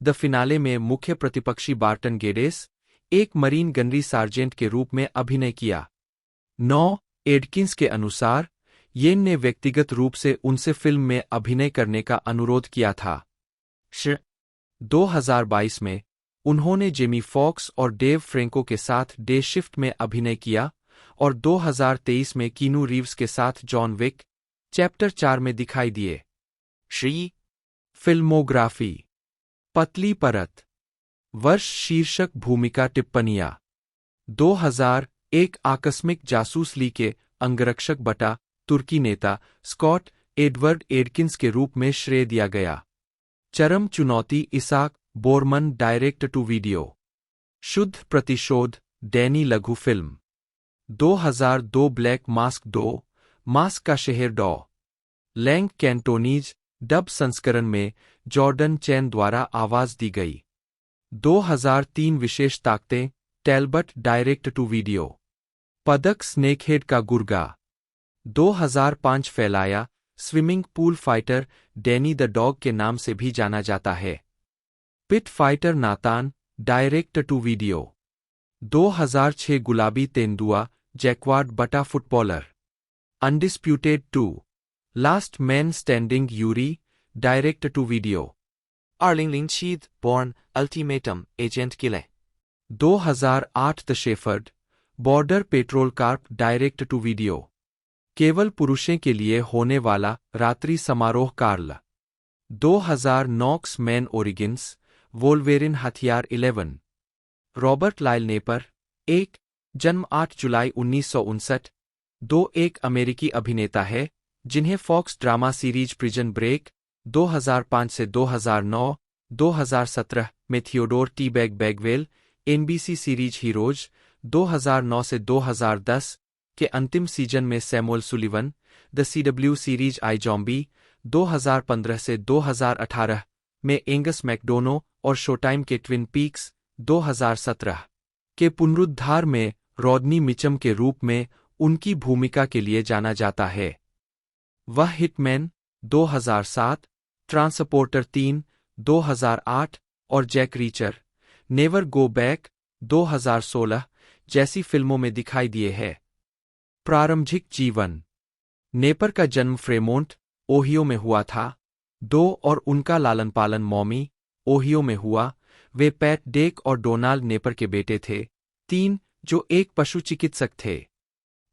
द फिनाले में मुख्य प्रतिपक्षी बार्टन गेडेस एक मरीन गनरी सार्जेंट के रूप में अभिनय किया। 9 एडकिंस के अनुसार येन ने व्यक्तिगत रूप से उनसे फिल्म में अभिनय करने का अनुरोध किया था। 2022 में उन्होंने जेमी फॉक्स और डेव फ्रेंको के साथ डे शिफ्ट में अभिनय किया और 2023 में कीनू रीव्स के साथ जॉन विक चैप्टर 4 में दिखाई दिए। 11、फिल्मोग्राफी पतली परत। वर्ष शीर्षक भूमिका टिप्पणियां 2001 आकस्मिक जासूस ली के अंगरक्षक बटा तुर्की नेता स्कॉट एडवर्ड एडकिंस के रूप में श्रेय दिया गया। चरम चुनौती Isaac Bormann direct to video. शुद्ध प्रतिशोध डैनी लघु फिल्म 2002 ब्लैक मास्क 2 मास्क का शहर डॉ लैंग कैंटोनीज डब संस्करण में जॉर्डन चैन द्वारा आवाज दी गई। 2003 विशेष ताकतें टेलबट डायरेक्ट टू वीडियो। पदक स्नेकहेड का गुर्गा। 2005 फैलाया swimming pool fighter Danny the dog के नाम से भी जाना जाता है। Pit fighter Nathan direct to video. 2006 गुलाबी तेंदुआ जैक्वार्ड बटा footballer. Undisputed 2 last man standing Yuri direct to video. 2007 Born Ultimatum Agent Kille। 2008 the shepherd border patrol Carp direct to video. केवल पुरुषों के लिए होने वाला रात्रि समारोह कार्ल। 2000 नॉक्स मैन ओरिजिन्स वोल्वेरिन हथियार 11। रॉबर्ट लायल नेपर 1 जन्म 8 जुलाई 1959 2 एक अमेरिकी अभिनेता है जिन्हें Fox drama series Prison Break 2005 से 2009, 2017 में Theodore T Bagwell NBC series Heroes 2009 से 2010 के अंतिम सीजन में Samuel Sullivan the CW series I Zombie 2015 से 2018 में एंगस मैकडोनो और शोटाइम के ट्विन पीक्स 2017 के पुनरुद्धार में रॉडनी मिचम के रूप में उनकी भूमिका के लिए जाना जाता है। वह हिटमैन 2007, ट्रांसपोर्टर 3 2008 और Jack Reacher never go back 2016 जैसी फिल्मों में दिखाई दिए है। प्रारंभिक जीवन। नेपर का जन्म फ्रेमोंट ओहियो में हुआ था। 2 और उनका लालन पालन मॉमी ओहियो में हुआ। वे पैट डेक और डोनाल्ड नेपर के बेटे थे। 3 जो एक पशु चिकित्सक थे।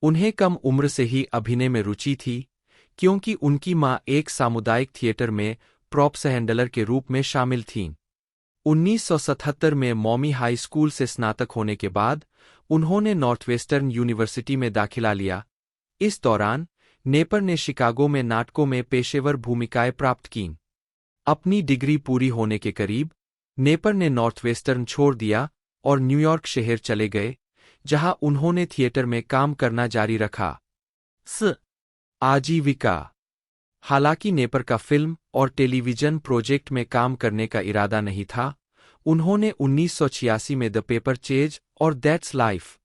उन्हें कम उम्र से ही अभिनय में रुचि थी क्योंकि उनकी मां एक सामुदायिक थिएटर में प्रॉप्स हैंडलर के रूप में शामिल थीं। 1977 में मॉमी हाई स्कूल से स्नातक होने के बाद उन्होंने नॉर्थवेस्टर्न यूनिवर्सिटी में दाखिला लिया। इस दौरान नेपर ने शिकागो में नाटकों में पेशेवर भूमिकाएं प्राप्त कीं। अपनी डिग्री पूरी होने के करीब नेपर ने नॉर्थवेस्टर्न छोड़ दिया और न्यूयॉर्क शहर चले गए, जहां उन्होंने थिएटर में काम करना जारी रखा। आजीविका। हालांकि नेपर का फिल्म और टेलीविजन प्रोजेक्ट में काम करने का इरादा नहीं था, उन्होंने 1986 में द पेपर चेज और दैट्स लाइफ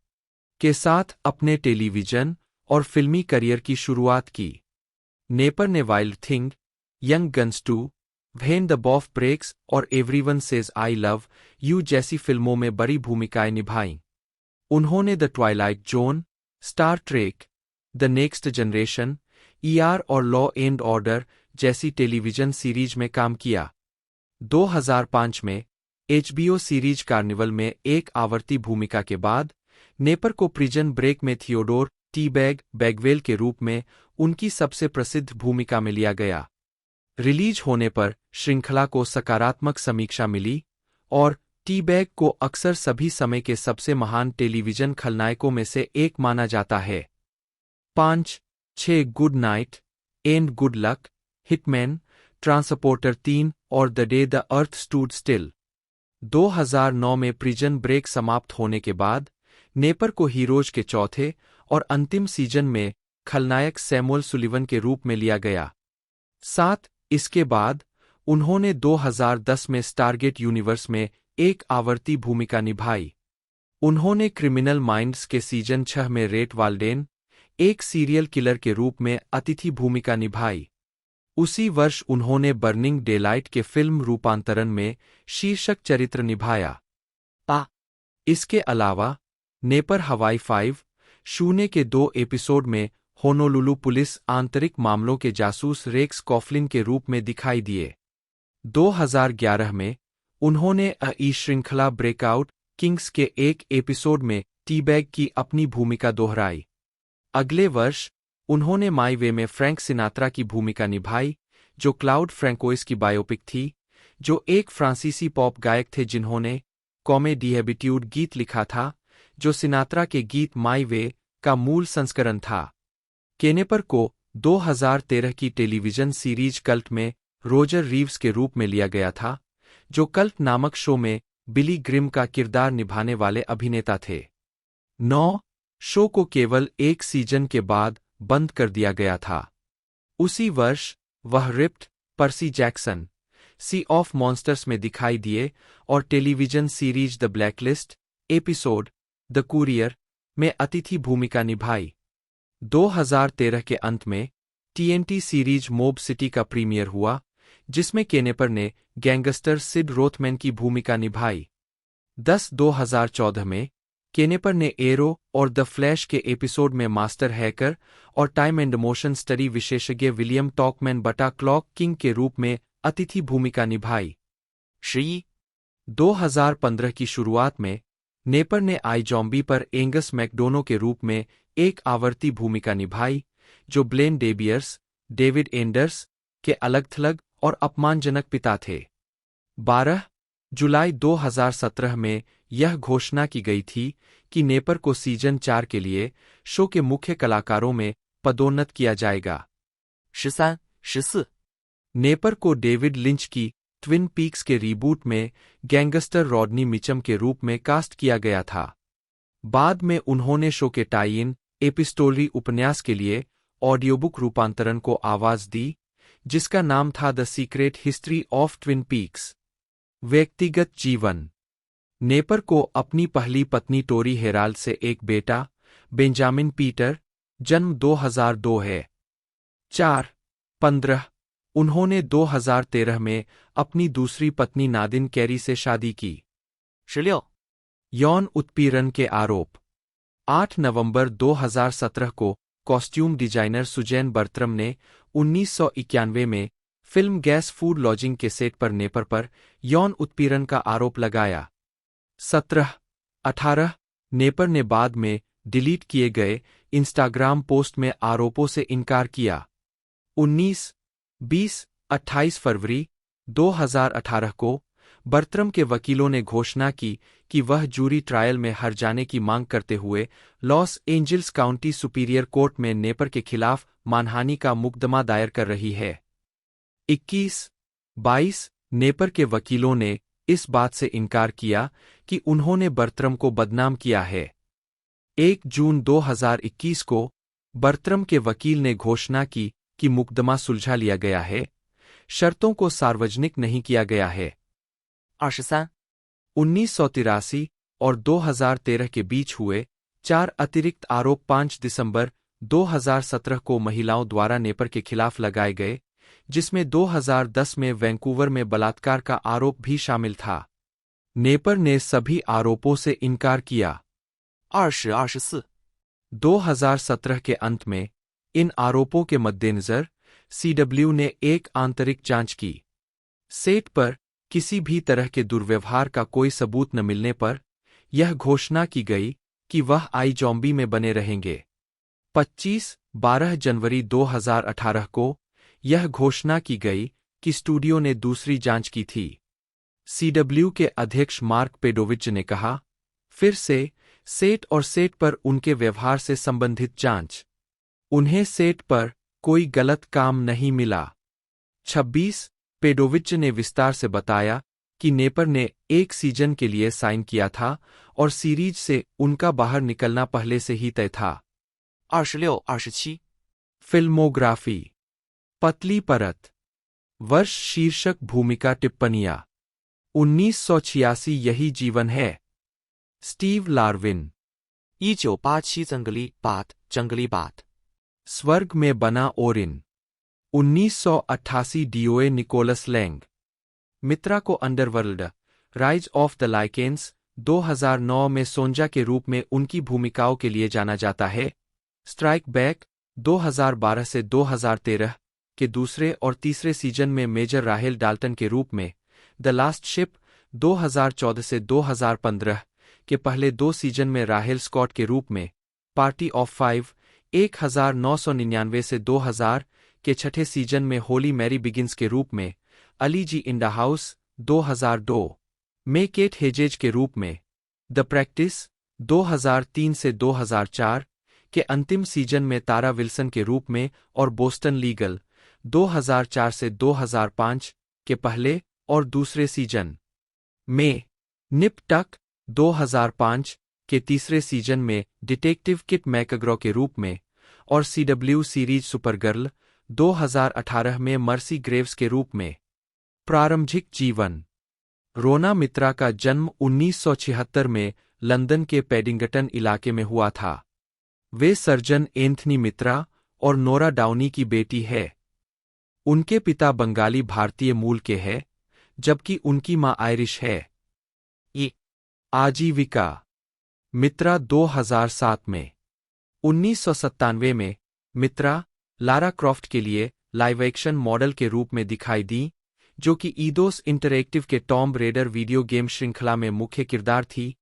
के साथ अपने टेलीविजन और फिल्मी करियर की शुरुआत की। नेपर ने Wild Thing, Young Guns 2, When the Bough Breaks और Everyone Says I Love You जैसी फिल्मों में बड़ी भूमिकाएं निभाईं। उन्होंने The Twilight Zone, Star Trek, The Next Generation, ER और लॉ एंड ऑर्डर जैसी टेलीविजन सीरीज में काम किया। 2005 में एचबीओ सीरीज कार्निवल में एक आवर्ती भूमिका के बाद नेपर को प्रिजन ब्रेक में थियोडोर टीबैग बैगवेल के रूप में उनकी सबसे प्रसिद्ध भूमिका में लिया गया। रिलीज होने पर श्रृंखला को सकारात्मक समीक्षा मिली और टीबैग को अक्सर सभी समय के सबसे महान टेलीविजन खलनायकों में से एक माना जाता है। 5-6 good night and good luck, hitman, transporter 3 और the day the earth stood still. 2009 में प्रिजन ब्रेक समाप्त होने के बाद नेपर को हीरोज के चौथे और अंतिम सीजन में खलनायक सैमुअल सुलिवन के रूप में लिया गया। 7 इसके बाद उन्होंने 2010 में स्टारगेट यूनिवर्स में एक आवर्ती भूमिका निभाई। उन्होंने क्रिमिनल माइंड्स के सीजन 6 में रेट वाल्डेन, एक सीरियल किलर के रूप में अतिथि भूमिका निभाई। उसी वर्ष उन्होंने बर्निंग डेलाइट के फिल्म रूपांतरण में शीर्षक चरित्र निभाया। इसके अलावा नेपर हवाई 5-0 के 2 एपिसोड में होनोलुलु पुलिस आंतरिक मामलों के जासूस रेक्स कॉफलिन के रूप में दिखाई दिए। 2011 में उन्होंने ई श्रृंखला ब्रेकआउट किंग्स के एक एपिसोड में टीबैग की अपनी भूमिका दोहराई। अगले वर्ष उन्होंने माई वे में फ्रैंक सिनात्रा की भूमिका निभाई, जो क्लाउड फ्रैंकोइस की बायोपिक थी, जो एक फ्रांसीसी पॉप गायक थे जिन्होंने कॉमे डिहेबिट्यूड गीत लिखा था, जो सिनात्रा के गीत माई वे का मूल संस्करण था। केनेपर को 2013 की टेलीविजन सीरीज कल्ट में रोजर रीव्स के रूप में लिया गया था, जो कल्ट नामक शो में बिली ग्रिम का किरदार निभाने वाले अभिनेता थे। 9 शो को केवल एक सीजन के बाद बंद कर दिया गया था। उसी वर्ष वह RIPD, Percy Jackson, sea of monsters में दिखाई दिए और television series the Blacklist episode the Courier में अतिथि भूमिका निभाई। 2013 के अंत में टीएनटी सीरीज मोब सिटी का प्रीमियर हुआ, जिसमें केनेपर ने गैंगस्टर सिड रोथमैन की भूमिका निभाई। 2014 में केनेपर ने एरो और द फ्लैश के एपिसोड में मास्टर हैकर और टाइम एंड मोशन स्टडी विशेषज्ञ विलियम टॉकमैन बटा क्लॉक किंग के रूप में अतिथि भूमिका निभाई। 2015 की शुरुआत में नेपर ने आई जॉम्बी पर एंगस मैकडोनो के रूप में एक आवर्ती भूमिका निभाई, जो ब्लेन डेबियर्स, डेविड एंडर्स के अलग-थलग और अपमानजनक पिता थे। 12 जुलाई 2017 में यह घोषणा की गई थी कि नेपर को सीजन 4 के लिए शो के मुख्य कलाकारों में पदोन्नत किया जाएगा। 13-14 नेपर को डेविड लिंच की ट्विन पीक्स के रीबूट में गैंगस्टर रॉडनी मिचम के रूप में कास्ट किया गया था। बाद में उन्होंने शो के टाई-इन एपिस्टोलरी उपन्यास के लिए ऑडियोबुक रूपांतरण को आवाज दी, जिसका नाम था the secret history of twin peaks. व्यक्तिगत जीवन। नेपर को अपनी पहली पत्नी टोरी हेराल्ड से एक बेटा, बेंजामिन पीटर, जन्म 2002 है। 4-15 उन्होंने 2013 में अपनी दूसरी पत्नी नादिन कैरी से शादी की। 16 यौन उत्पीड़न के आरोप। 8 नवंबर 2017 को कॉस्ट्यूम डिजाइनर सुजैन बर्त्रम ने 1991 में फिल्म गैस फूड लॉजिंग के सेट पर नेपर पर यौन उत्पीड़न का आरोप लगाया। 17-18 नेपर ने बाद में डिलीट किए गए इंस्टाग्राम पोस्ट में आरोपों से इनकार किया। 19-20-28 फरवरी 2018 को बर्त्रम के वकीलों ने घोषणा की कि वह जूरी ट्रायल में हार जाने की मांग करते हुए Los Angeles county superior court में नेपर के खिलाफ मानहानि का मुकदमा दायर कर रही है। 21-22 नेपर के वकीलों ने इस बात से इनकार किया कि उन्होंने बर्त्रम को बदनाम किया है। 1 जून 2021 को बर्त्रम के वकील ने घोषणा की कि मुकदमा सुलझा लिया गया है, शर्तों को सार्वजनिक नहीं किया गया है। 23 1983 और 2013 के बीच हुए 4 अतिरिक्त आरोप 5 दिसंबर 2017 को महिलाओं द्वारा नेपर के खिलाफ लगाए गए, जिसमें 2010 में वैंकूवर में बलात्कार का आरोप भी शामिल था। नेपर ने सभी आरोपों से इनकार किया। 20-24 2017 के अंत में इन आरोपों के मद्देनजर CW ने एक आंतरिक जांच की। सेट पर किसी भी तरह के दुर्व्यवहार का कोई सबूत न मिलने पर यह घोषणा की गई कि वह आईजॉम्बी में बने रहेंगे। 25-12 जनवरी 2018 को यह घोषणा की गई कि स्टूडियो ने दूसरी जांच की थी। CW के अध्यक्ष मार्क पेडोविच ने कहा, फिर से सेट और सेट पर उनके व्यवहार से संबंधित जांच। उन्हें सेट पर कोई गलत काम नहीं मिला। 26 पेडोविच ने विस्तार से बताया कि नेपर ने एक सीजन के लिए साइन किया था और सीरीज से उनका बाहर निकलना पहले से ही तय था। 26-27 फिल्मोग्राफी पतली परत वर्ष शीर्षक भूमिका टिप्पणियां 1986 यही जीवन है। स्टीव लार्विन 1987 जंगली बात स्वर्ग में बना ओरिन 1988 डीओए निकोलस लैंग मित्रा को underworld rise of the lichens 2009 में सोंजा के रूप में उनकी भूमिकाओं के लिए जाना जाता है। स्ट्राइक बैक 2012 से 2013 के दूसरे और तीसरे सीजन में मेजर राहेल डाल्टन के रूप में। द लास्ट शिप 2014 से 2015 के पहले 2 सीजन में राहेल स्कॉट के रूप में। पार्टी ऑफ 5 1999 से 2000 के छठे सीजन में होली मैरी बिगिंस के रूप में। Ali G in the house 2002 में केट हेजेज के रूप में। द प्रैक्टिस 2003 से 2004 के अंतिम सीजन में तारा विल्सन के रूप में और बोस्टन लीगल 2004 से 2005 के पहले और दूसरे सीजन में। निप टक 2005 के तीसरे सीजन में डिटेक्टिव किट मैकग्रॉ के रूप में और CW सीरीज सुपरगर्ल 2018 में मर्सी ग्रेव्स के रूप में। प्रारंभिक जीवन रोना मित्रा का जन्म 1976 में लंदन के पैडिंगटन इलाके में हुआ था। वे सर्जन एंथनी मित्रा और नोरा डाउनी की बेटी है। उनके पिता बंगाली भारतीय मूल के हैं, जबकि उनकी मां आयरिश है। आजीविका मित्रा 2007 में 1997 में मित्रा लारा क्रॉफ्ट के लिए लाइव एक्शन मॉडल के रूप में दिखाई दी, जो कि ईदोस इंटरैक्टिव के टॉम्ब रेडर वीडियो गेम श्रृंखला में मुख्य किरदार थी।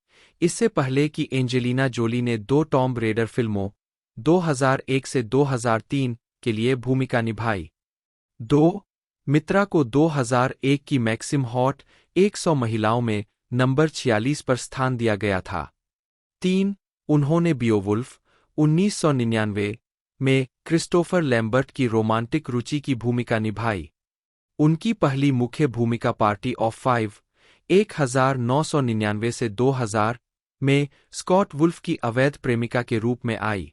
इससे पहले कि एंजेलिना जोली ने 2 टॉम्ब रेडर फिल्मों 2001 से 2003 के लिए भूमिका निभाई। 2 मित्रा को 2001 की मैक्सिम हॉट 100 महिलाओं में नंबर 46 पर स्थान दिया गया था। 3 उन्होंने बियोवुल्फ 1999 में क्रिस्टोफर लैम्बर्ट की रोमांटिक रुचि की भूमिका निभाई। उनकी पहली मुख्य भूमिका पार्टी ऑफ 5 1999 से 2000 में स्कॉट वुल्फ की अवैध प्रेमिका के रूप में आई।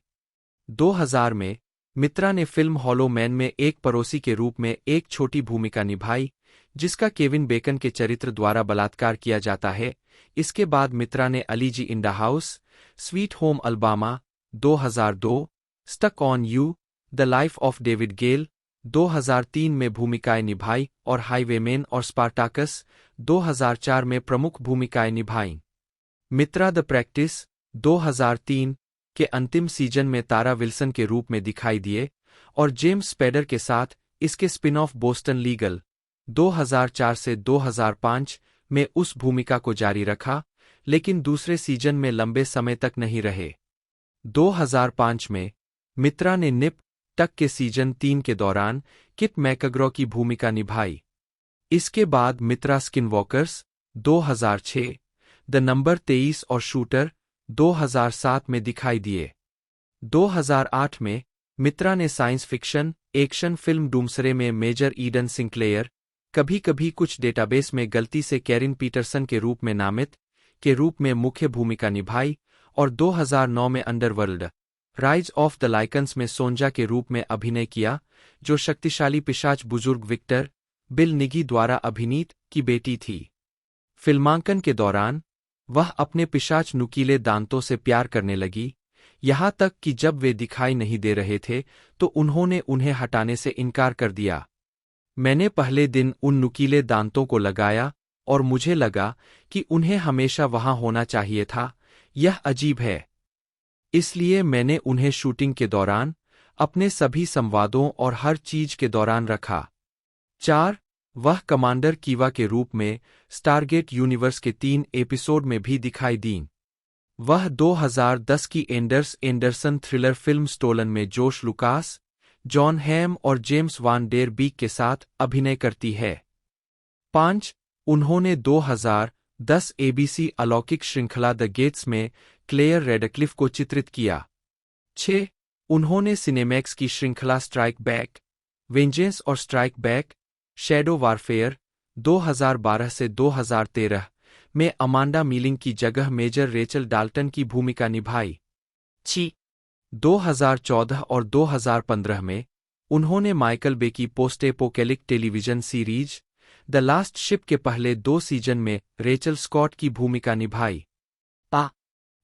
2000 में मित्रा ने फिल्म हॉलो मैन में एक पड़ोसी के रूप में एक छोटी भूमिका निभाई, जिसका केविन बेकन के चरित्र द्वारा बलात्कार किया जाता है। इसके बाद मित्रा ने Ali G in the house, sweet home Alabama 2002, stuck on you, the life of David Gale 2003 में भूमिकाएं निभाई और हाईवेमेन और स्पार्टाकस 2004 में प्रमुख भूमिकाएं निभाईं। मित्रा द प्रैक्टिस 2003 के अंतिम सीजन में तारा विल्सन के रूप में दिखाई दिए और जेम्स स्पेडर के साथ इसके स्पिन ऑफ बोस्टन लीगल 2004 से 2005 में उस भूमिका को जारी रखा, लेकिन दूसरे सीजन में लंबे समय तक नहीं रहे। 2005 में मित्रा ने निप टक के सीजन 3 के दौरान किट मैकग्रॉ की भूमिका निभाई। इसके बाद मित्रा स्किनवॉकर्स 2006, द नंबर 23 और शूटर 2007 में दिखाई दिए। 2008 में मित्रा ने साइंस फिक्शन एक्शन फिल्म डूम्सरे में मेजर ईडन सिंक्लेयर, कभी कभी कुछ डेटाबेस में गलती से कैरिन पीटरसन के रूप में नामित के रूप में मुख्य भूमिका निभाई और 2009 में underworld rise of the lichens में सोंजा के रूप में अभिनय किया, जो शक्तिशाली पिशाच बुजुर्ग विक्टर बिल निगी द्वारा अभिनीत की बेटी थी। फिल्मांकन के दौरान वह अपने पिशाच नुकीले दांतों से प्यार करने लगी, यहाँ तक कि जब वे दिखाई नहीं दे रहे थे तो उन्होंने उन्हें हटाने से इनकार कर दिया। मैंने पहले दिन उन नुकीले दांतों को लगाया और मुझे लगा कि उन्हें हमेशा वहां होना चाहिए था। यह अजीब है। इसलिए मैंने उन्हें शूटिंग के दौरान, अपने सभी संवादों और हर चीज के दौरान रखा। 4. वह कमांडर कीवा के रूप में स्टारगेट यूनिवर्स के 3 एपिसोड में भी दिखाई दीं। वह 2010 की एंडरसन थ्रिलर फिल्म स्टोलन में जोश लुकास, जॉन हैम और जेम्स वान डेर बीक के साथ अभिनय करती है। 5. उन्होंने 2010 एबीसी अलौकिक श्रृंखला द गेट्स में क्लेयर रेडक्लिफ को चित्रित किया। 6. उन्होंने सिनेमैक्स की श्रृंखला स्ट्राइक बैक, वेंजेंस और स्ट्राइक बैक, शैडो वारफेयर 2012 से 2013 में अमांडा मीलिंग की जगह मेजर रेचल डाल्टन की भूमिका निभाई। 7. 2014 और 2015 में उन्होंने माइकल बे की post apocalyptic television series The Last Ship के पहले 2 सीजन में रेचल स्कॉट की भूमिका निभाई। 8.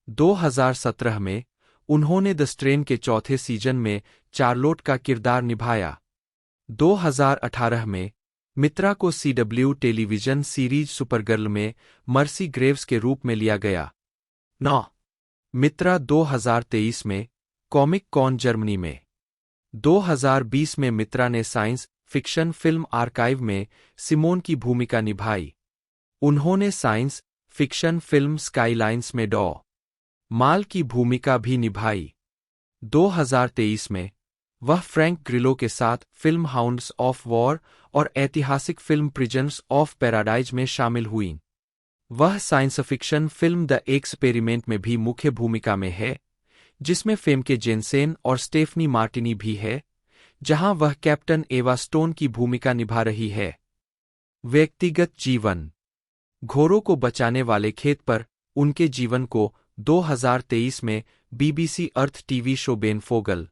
2017 में उन्होंने द स्ट्रेन के 4थे सीजन में चार्लोट का किरदार निभाया। 2018 में मित्रा को CW टेलीविजन सीरीज सुपरगर्ल में मर्सी ग्रेव्स के रूप में लिया गया। 9. मित्रा 2023 में कॉमिक कॉन जर्मनी में। 2020 में मित्रा ने साइंस फिक्शन फिल्म आर्काइव में सिमोन की भूमिका निभाई। उन्होंने साइंस फिक्शन फिल्म स्काईलाइंस में डॉ. माल की भूमिका भी निभाई। 2023 में वह फ्रैंक ग्रिलो के साथ फिल्म हाउंड्स ऑफ वॉर और ऐतिहासिक फिल्म प्रिजन्स ऑफ पैराडाइज में शामिल हुईं। वह science fiction film the experiment में भी मुख्य भूमिका में है, जिसमें फेमके जेनसेन और स्टेफनी मार्टिनी भी है, जहां वह कैप्टन एवा स्टोन की भूमिका निभा रही है। व्यक्तिगत जीवन। घोड़ों को बचाने वाले खेत पर उनके जीवन को 2023 में BBC Earth TV show Ben Fogle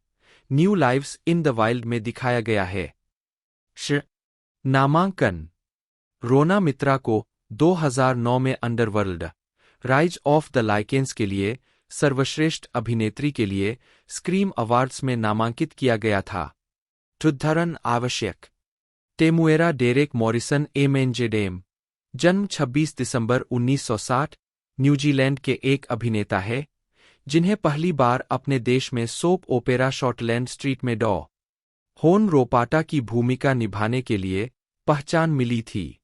New Lives in the Wild में दिखाया गया है। नामांकन। रोना मित्रा को 2009 में underworld rise of the lichens के लिए सर्वश्रेष्ठ अभिनेत्री के लिए स्क्रीम अवार्ड्स में नामांकित किया गया था। उद्धरण आवश्यक। टेमुएरा डेरेक मॉरिसन एमेंजेडेम, जन्म 26 दिसंबर 1960, न्यूजीलैंड के एक अभिनेता है, जिन्हें पहली बार अपने देश में सोप ओपेरा शॉर्टलैंड स्ट्रीट में डॉ. होन रोपाटा की भूमिका निभाने के लिए पहचान मिली थी।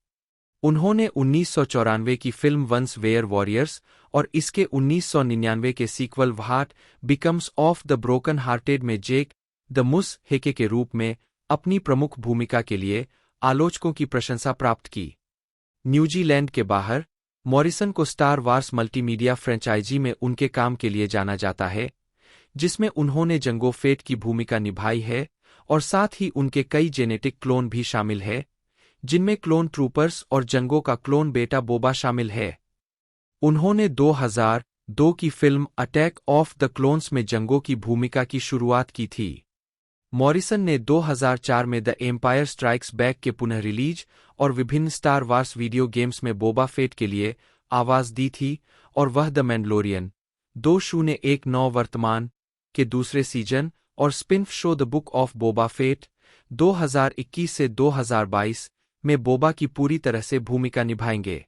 उन्होंने 1994 की फिल्म वंस वेयर वॉरियर्स और इसके 1999 के sequel what becomes of the broken hearted में जेक द मुस हेके के रूप में अपनी प्रमुख भूमिका के लिए आलोचकों की प्रशंसा प्राप्त की। न्यूजीलैंड के बाहर मॉरिसन को स्टार वार्स मल्टीमीडिया फ्रेंचाइजी में उनके काम के लिए जाना जाता है, जिसमें उन्होंने जंगो फेट की भूमिका निभाई है और साथ ही उनके कई जेनेटिक क्लोन भी शामिल है, जिनमें क्लोन ट्रूपर्स और जंगो का क्लोन बेटा बोबा शामिल है। उन्होंने 2002 की film attack of the clones में जंगो की भूमिका की शुरुआत की थी। मॉरिसन ने 2004 में द एम्पायर स्ट्राइक्स बैक के पुनः रिलीज और विभिन्न स्टार वार्स वीडियो गेम्स में बोबा फेट के लिए आवाज दी थी और वह द मैंडलोरियन 2019 वर्तमान के दूसरे सीजन और spin-off show the book of Boba Fett 2021 से 2022 में बोबा की पूरी तरह से भूमिका निभाएंगे।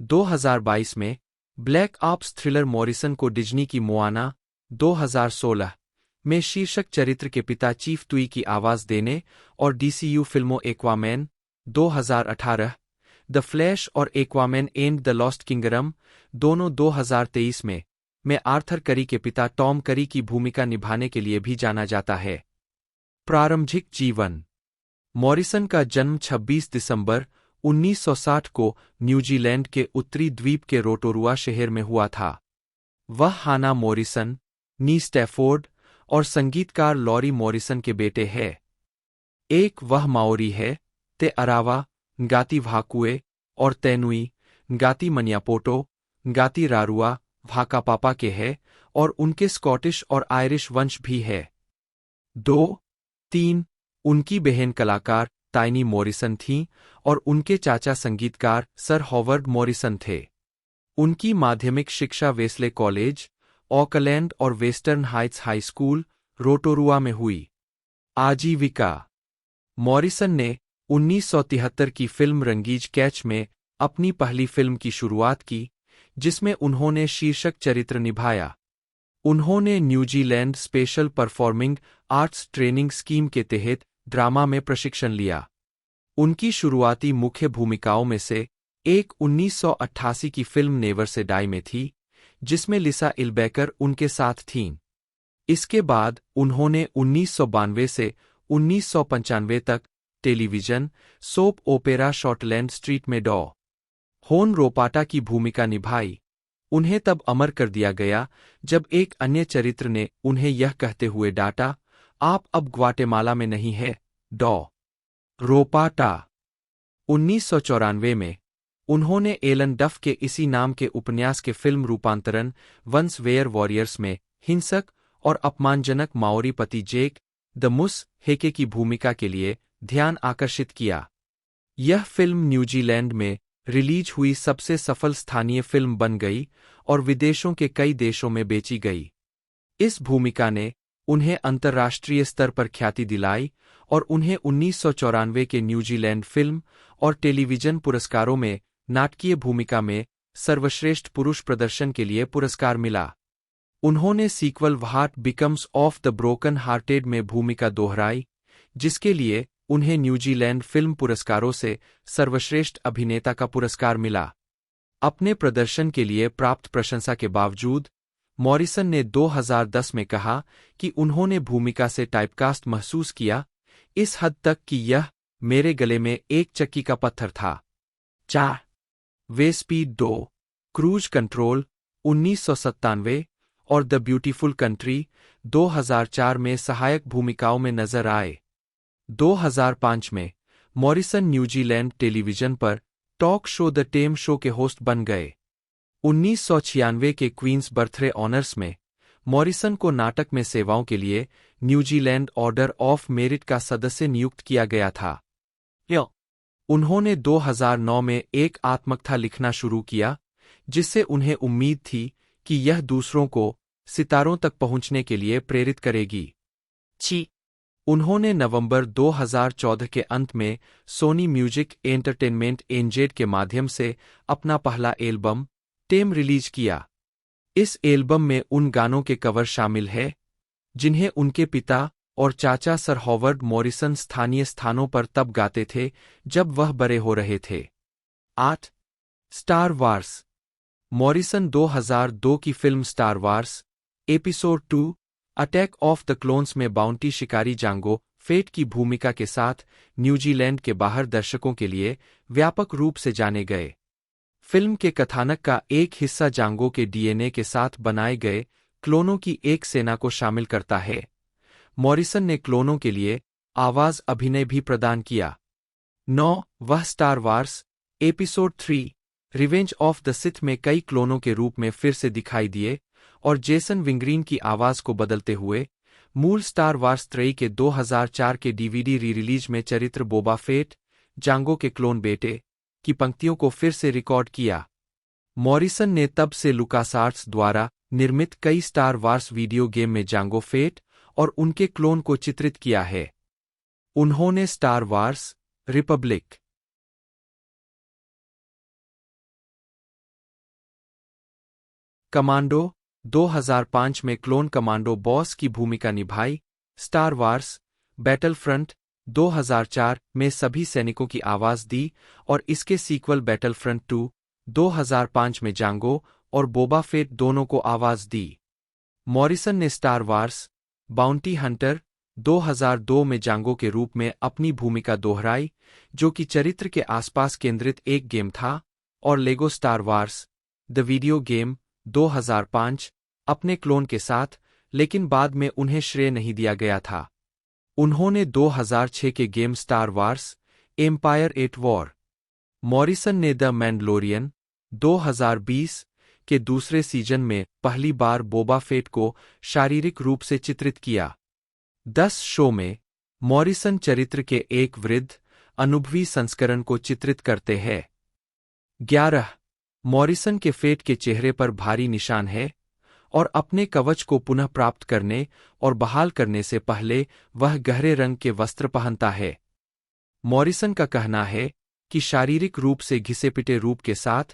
2022 में ब्लैक ऑप्स थ्रिलर मॉरिसन को डिज्नी की मोआना 2016 में शीर्षक चरित्र के पिता चीफ तुई की आवाज देने और DCU फिल्मों एक्वामैन 2018, द फ्लैश और Aquaman and the lost kingdom दोनों 2023 में आर्थर करी के पिता टॉम करी की भूमिका निभाने के लिए भी जाना जाता है। प्रारंभिक जीवन। मॉरिसन का जन्म 26 दिसंबर 1960 को न्यूजीलैंड के उत्तरी द्वीप के रोटोरुआ शहर में हुआ था। वह हाना मॉरिसन, नी स्टैफोर्ड और संगीतकार लॉरी मॉरिसन के बेटे हैं। एक वह माओरी है, ते अरावा, गाती भाकुए और तैनुई, गाती मनियापोटो, गाती रारुआ, भाकापापा के है और उनके स्कॉटिश और आयरिश वंश भी है। 2, 3 उनकी बहन कलाकार ताइनी मॉरिसन थीं और उनके चाचा संगीतकार सर हॉवर्ड मॉरिसन थे। उनकी माध्यमिक शिक्षा वेस्ले कॉलेज, ऑकलैंड और western Heights high school, Rotorua में हुई। आजीविका। मॉरिसन ने 1973 की फिल्म रंगीज कैच में अपनी पहली फिल्म की शुरुआत की, जिसमें उन्होंने शीर्षक चरित्र निभाया। उन्होंने New Zealand special performing arts training scheme के तहत ड्रामा में प्रशिक्षण लिया। उनकी शुरुआती मुख्य भूमिकाओं में से एक 1988 की फिल्म नेवर से डाई में थी, जिसमें लिसा इल्बेकर उनके साथ थीं। इसके बाद उन्होंने 1992 से 1995 तक टेलीविजन सोप ओपेरा शॉर्टलैंड स्ट्रीट में डॉ. होन रोपाटा की भूमिका निभाई। उन्हें तब अमर कर दिया गया जब एक अन्य चरित्र ने उन्हें यह कहते हुए डांटा, आप अब ग्वाटेमाला में नहीं है, डॉ. रोपाटा। 1994 में उन्होंने एलन डफ के इसी नाम के उपन्यास के फिल्म रूपांतरण वंस वेयर वॉरियर्स में हिंसक और अपमानजनक माओरी पति जेक द मुस हेके की भूमिका के लिए ध्यान आकर्षित किया। यह फिल्म न्यूजीलैंड में रिलीज हुई सबसे सफल स्थानीय फिल्म बन गई और विदेशों के कई देशों में बेची गई। इस भूमिका ने उन्हें अंतर्राष्ट्रीय स्तर पर ख्याति दिलाई और उन्हें 1994 के न्यूजीलैंड फिल्म और टेलीविजन पुरस्कारों में नाटकीय भूमिका में सर्वश्रेष्ठ पुरुष प्रदर्शन के लिए पुरस्कार मिला। उन्होंने sequel what becomes of the broken hearted में भूमिका दोहराई, जिसके लिए उन्हें न्यूजीलैंड फिल्म पुरस्कारों से सर्वश्रेष्ठ अभिनेता का पुरस्कार मिला। अपने प्रदर्शन के लिए प्राप्त प्रशंसा के बावजूद, मॉरिसन ने 2010 में कहा कि उन्होंने भूमिका से टाइपकास्ट महसूस किया, इस हद तक कि यह मेरे गले में एक चक्की का पत्थर था। 4, वे स्पीड 2, क्रूज कंट्रोल 1997 और द ब्यूटीफुल कंट्री 2004 में सहायक भूमिकाओं में नजर आए। 2005 में मॉरिसन न्यूजीलैंड टेलीविजन पर talk show the time show के होस्ट बन गए। 1996 के क्वींस बर्थडे ऑनर्स में मॉरिसन को नाटक में सेवाओं के लिए न्यूजीलैंड ऑर्डर ऑफ मेरिट का सदस्य नियुक्त किया गया था। यो, उन्होंने 2009 में एक आत्मकथा लिखना शुरू किया, जिससे उन्हें उम्मीद थी कि यह दूसरों को सितारों तक पहुंचने के लिए प्रेरित करेगी। 7, उन्होंने नवंबर 2014 के अंत में सोनी म्यूजिक एंटरटेनमेंट एनजेड के माध्यम से अपना पहला एल्बम टेम रिलीज किया। इस एल्बम में उन गानों के कवर शामिल हैं जिन्हें उनके पिता और चाचा सर हॉवर्ड मॉरिसन स्थानीय स्थानों पर तब गाते थे जब वह बड़े हो रहे थे। 8, स्टार वार्स। मॉरिसन 2002 की film star wars episode 2 attack of the clones में बाउंटी शिकारी जांगो फेट की भूमिका के साथ न्यूजीलैंड के बाहर दर्शकों के लिए व्यापक रूप से जाने गए। फिल्म के कथानक का एक हिस्सा जांगो के डीएनए के साथ बनाए गए क्लोनों की एक सेना को शामिल करता है। मॉरिसन ने क्लोनों के लिए आवाज अभिनय भी प्रदान किया। 9, वह star wars episode 3 revenge of the Sith में कई क्लोनों के रूप में फिर से दिखाई दिए और जेसन विंग्रीन की आवाज को बदलते हुए मूल स्टार वार्स 3 के 2004 के डीवीडी री रिलीज में चरित्र बोबा फेट, जांगो के क्लोन बेटे, की पंक्तियों को फिर से रिकॉर्ड किया। मॉरिसन ने तब से लुकासआर्ट्स द्वारा निर्मित कई स्टार वार्स वीडियो गेम में जांगो फेट और उनके क्लोन को चित्रित किया है। उन्होंने स्टार वार्स रिपब्लिक, कमांडो 2005 में क्लोन कमांडो बॉस की भूमिका निभाई। स्टार वार्स बैटलफ्रंट 2004 में सभी सैनिकों की आवाज दी और इसके सीक्वल बैटलफ्रंट 2 2005 में जांगो और बोबा फेट दोनों को आवाज दी। मॉरिसन ने स्टार वार्स बाउंटी हंटर 2002 में जांगो के रूप में अपनी भूमिका दोहराई, जो कि चरित्र के आसपास केंद्रित एक गेम था, और Lego Star Wars the video game 2005 अपने क्लोन के साथ, लेकिन बाद में उन्हें श्रेय नहीं दिया गया था। उन्होंने 2006 के game Star Wars Empire at War. Morrison ने द मैंडलोरियन 2020 के दूसरे सीजन में पहली बार बोबा फेट को शारीरिक रूप से चित्रित किया। 10 शो में मॉरिसन चरित्र के एक वृद्ध, अनुभवी संस्करण को चित्रित करते हैं। 11 मॉरिसन के फेट के चेहरे पर भारी निशान है, और अपने कवच को पुनः प्राप्त करने और बहाल करने से पहले वह गहरे रंग के वस्त्र पहनता है। मॉरिसन का कहना है कि शारीरिक रूप से घिसे-पिटे रूप के साथ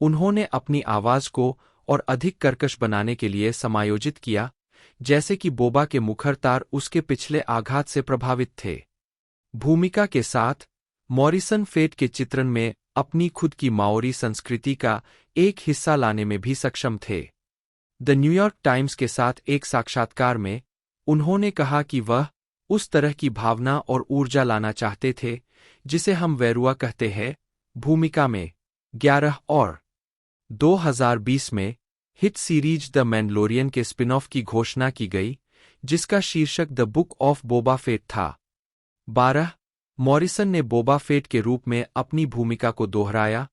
उन्होंने अपनी आवाज को और अधिक कर्कश बनाने के लिए समायोजित किया, जैसे कि बोबा के मुखर तार उसके पिछले आघात से प्रभावित थे। भूमिका के साथ मॉरिसन फेट के चित्रण में अपनी खुद की माओरी संस्कृति का एक हिस्सा लाने में भी सक्षम थे। द न्यूयॉर्क टाइम्स के साथ एक साक्षात्कार में उन्होंने कहा कि वह उस तरह की भावना और ऊर्जा लाना चाहते थे जिसे हम वेरुआ कहते हैं भूमिका में। 11 और 2020 में हिट सीरीज द मैंडलोरियन के स्पिन ऑफ की घोषणा की गई, जिसका शीर्षक the book of Boba Fett था। 12 मॉरिसन ने बोबा फेट के रूप में अपनी भूमिका को दोहराया।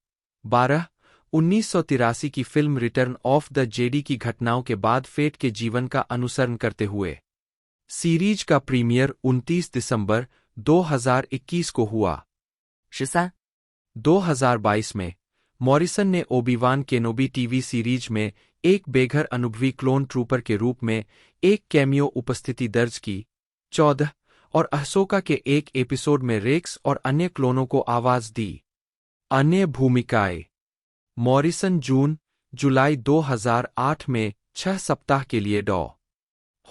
12 1983 की film written of the JD की घटनाओं के बाद फेट के जीवन का अनुसरण करते हुए। सीरीज का प्रीमियर 29 दिसंबर 2021 को हुआ। 13、 2022 में मॉरिसन ने ओबी-वान केनोबी टीवी सीरीज में एक बेघर अनुभवी क्लोन ट्रूपर के रूप में एक कैमियो उपस्थिति दर्ज की। 14 और अहसोका के एक एपिसोड में रेक्स और अन्य क्लोनों को आवाज दी। अन्य भूमिकाएं मॉरिसन जून-जुलाई 2008 में 6 सप्ताह के लिए डॉ.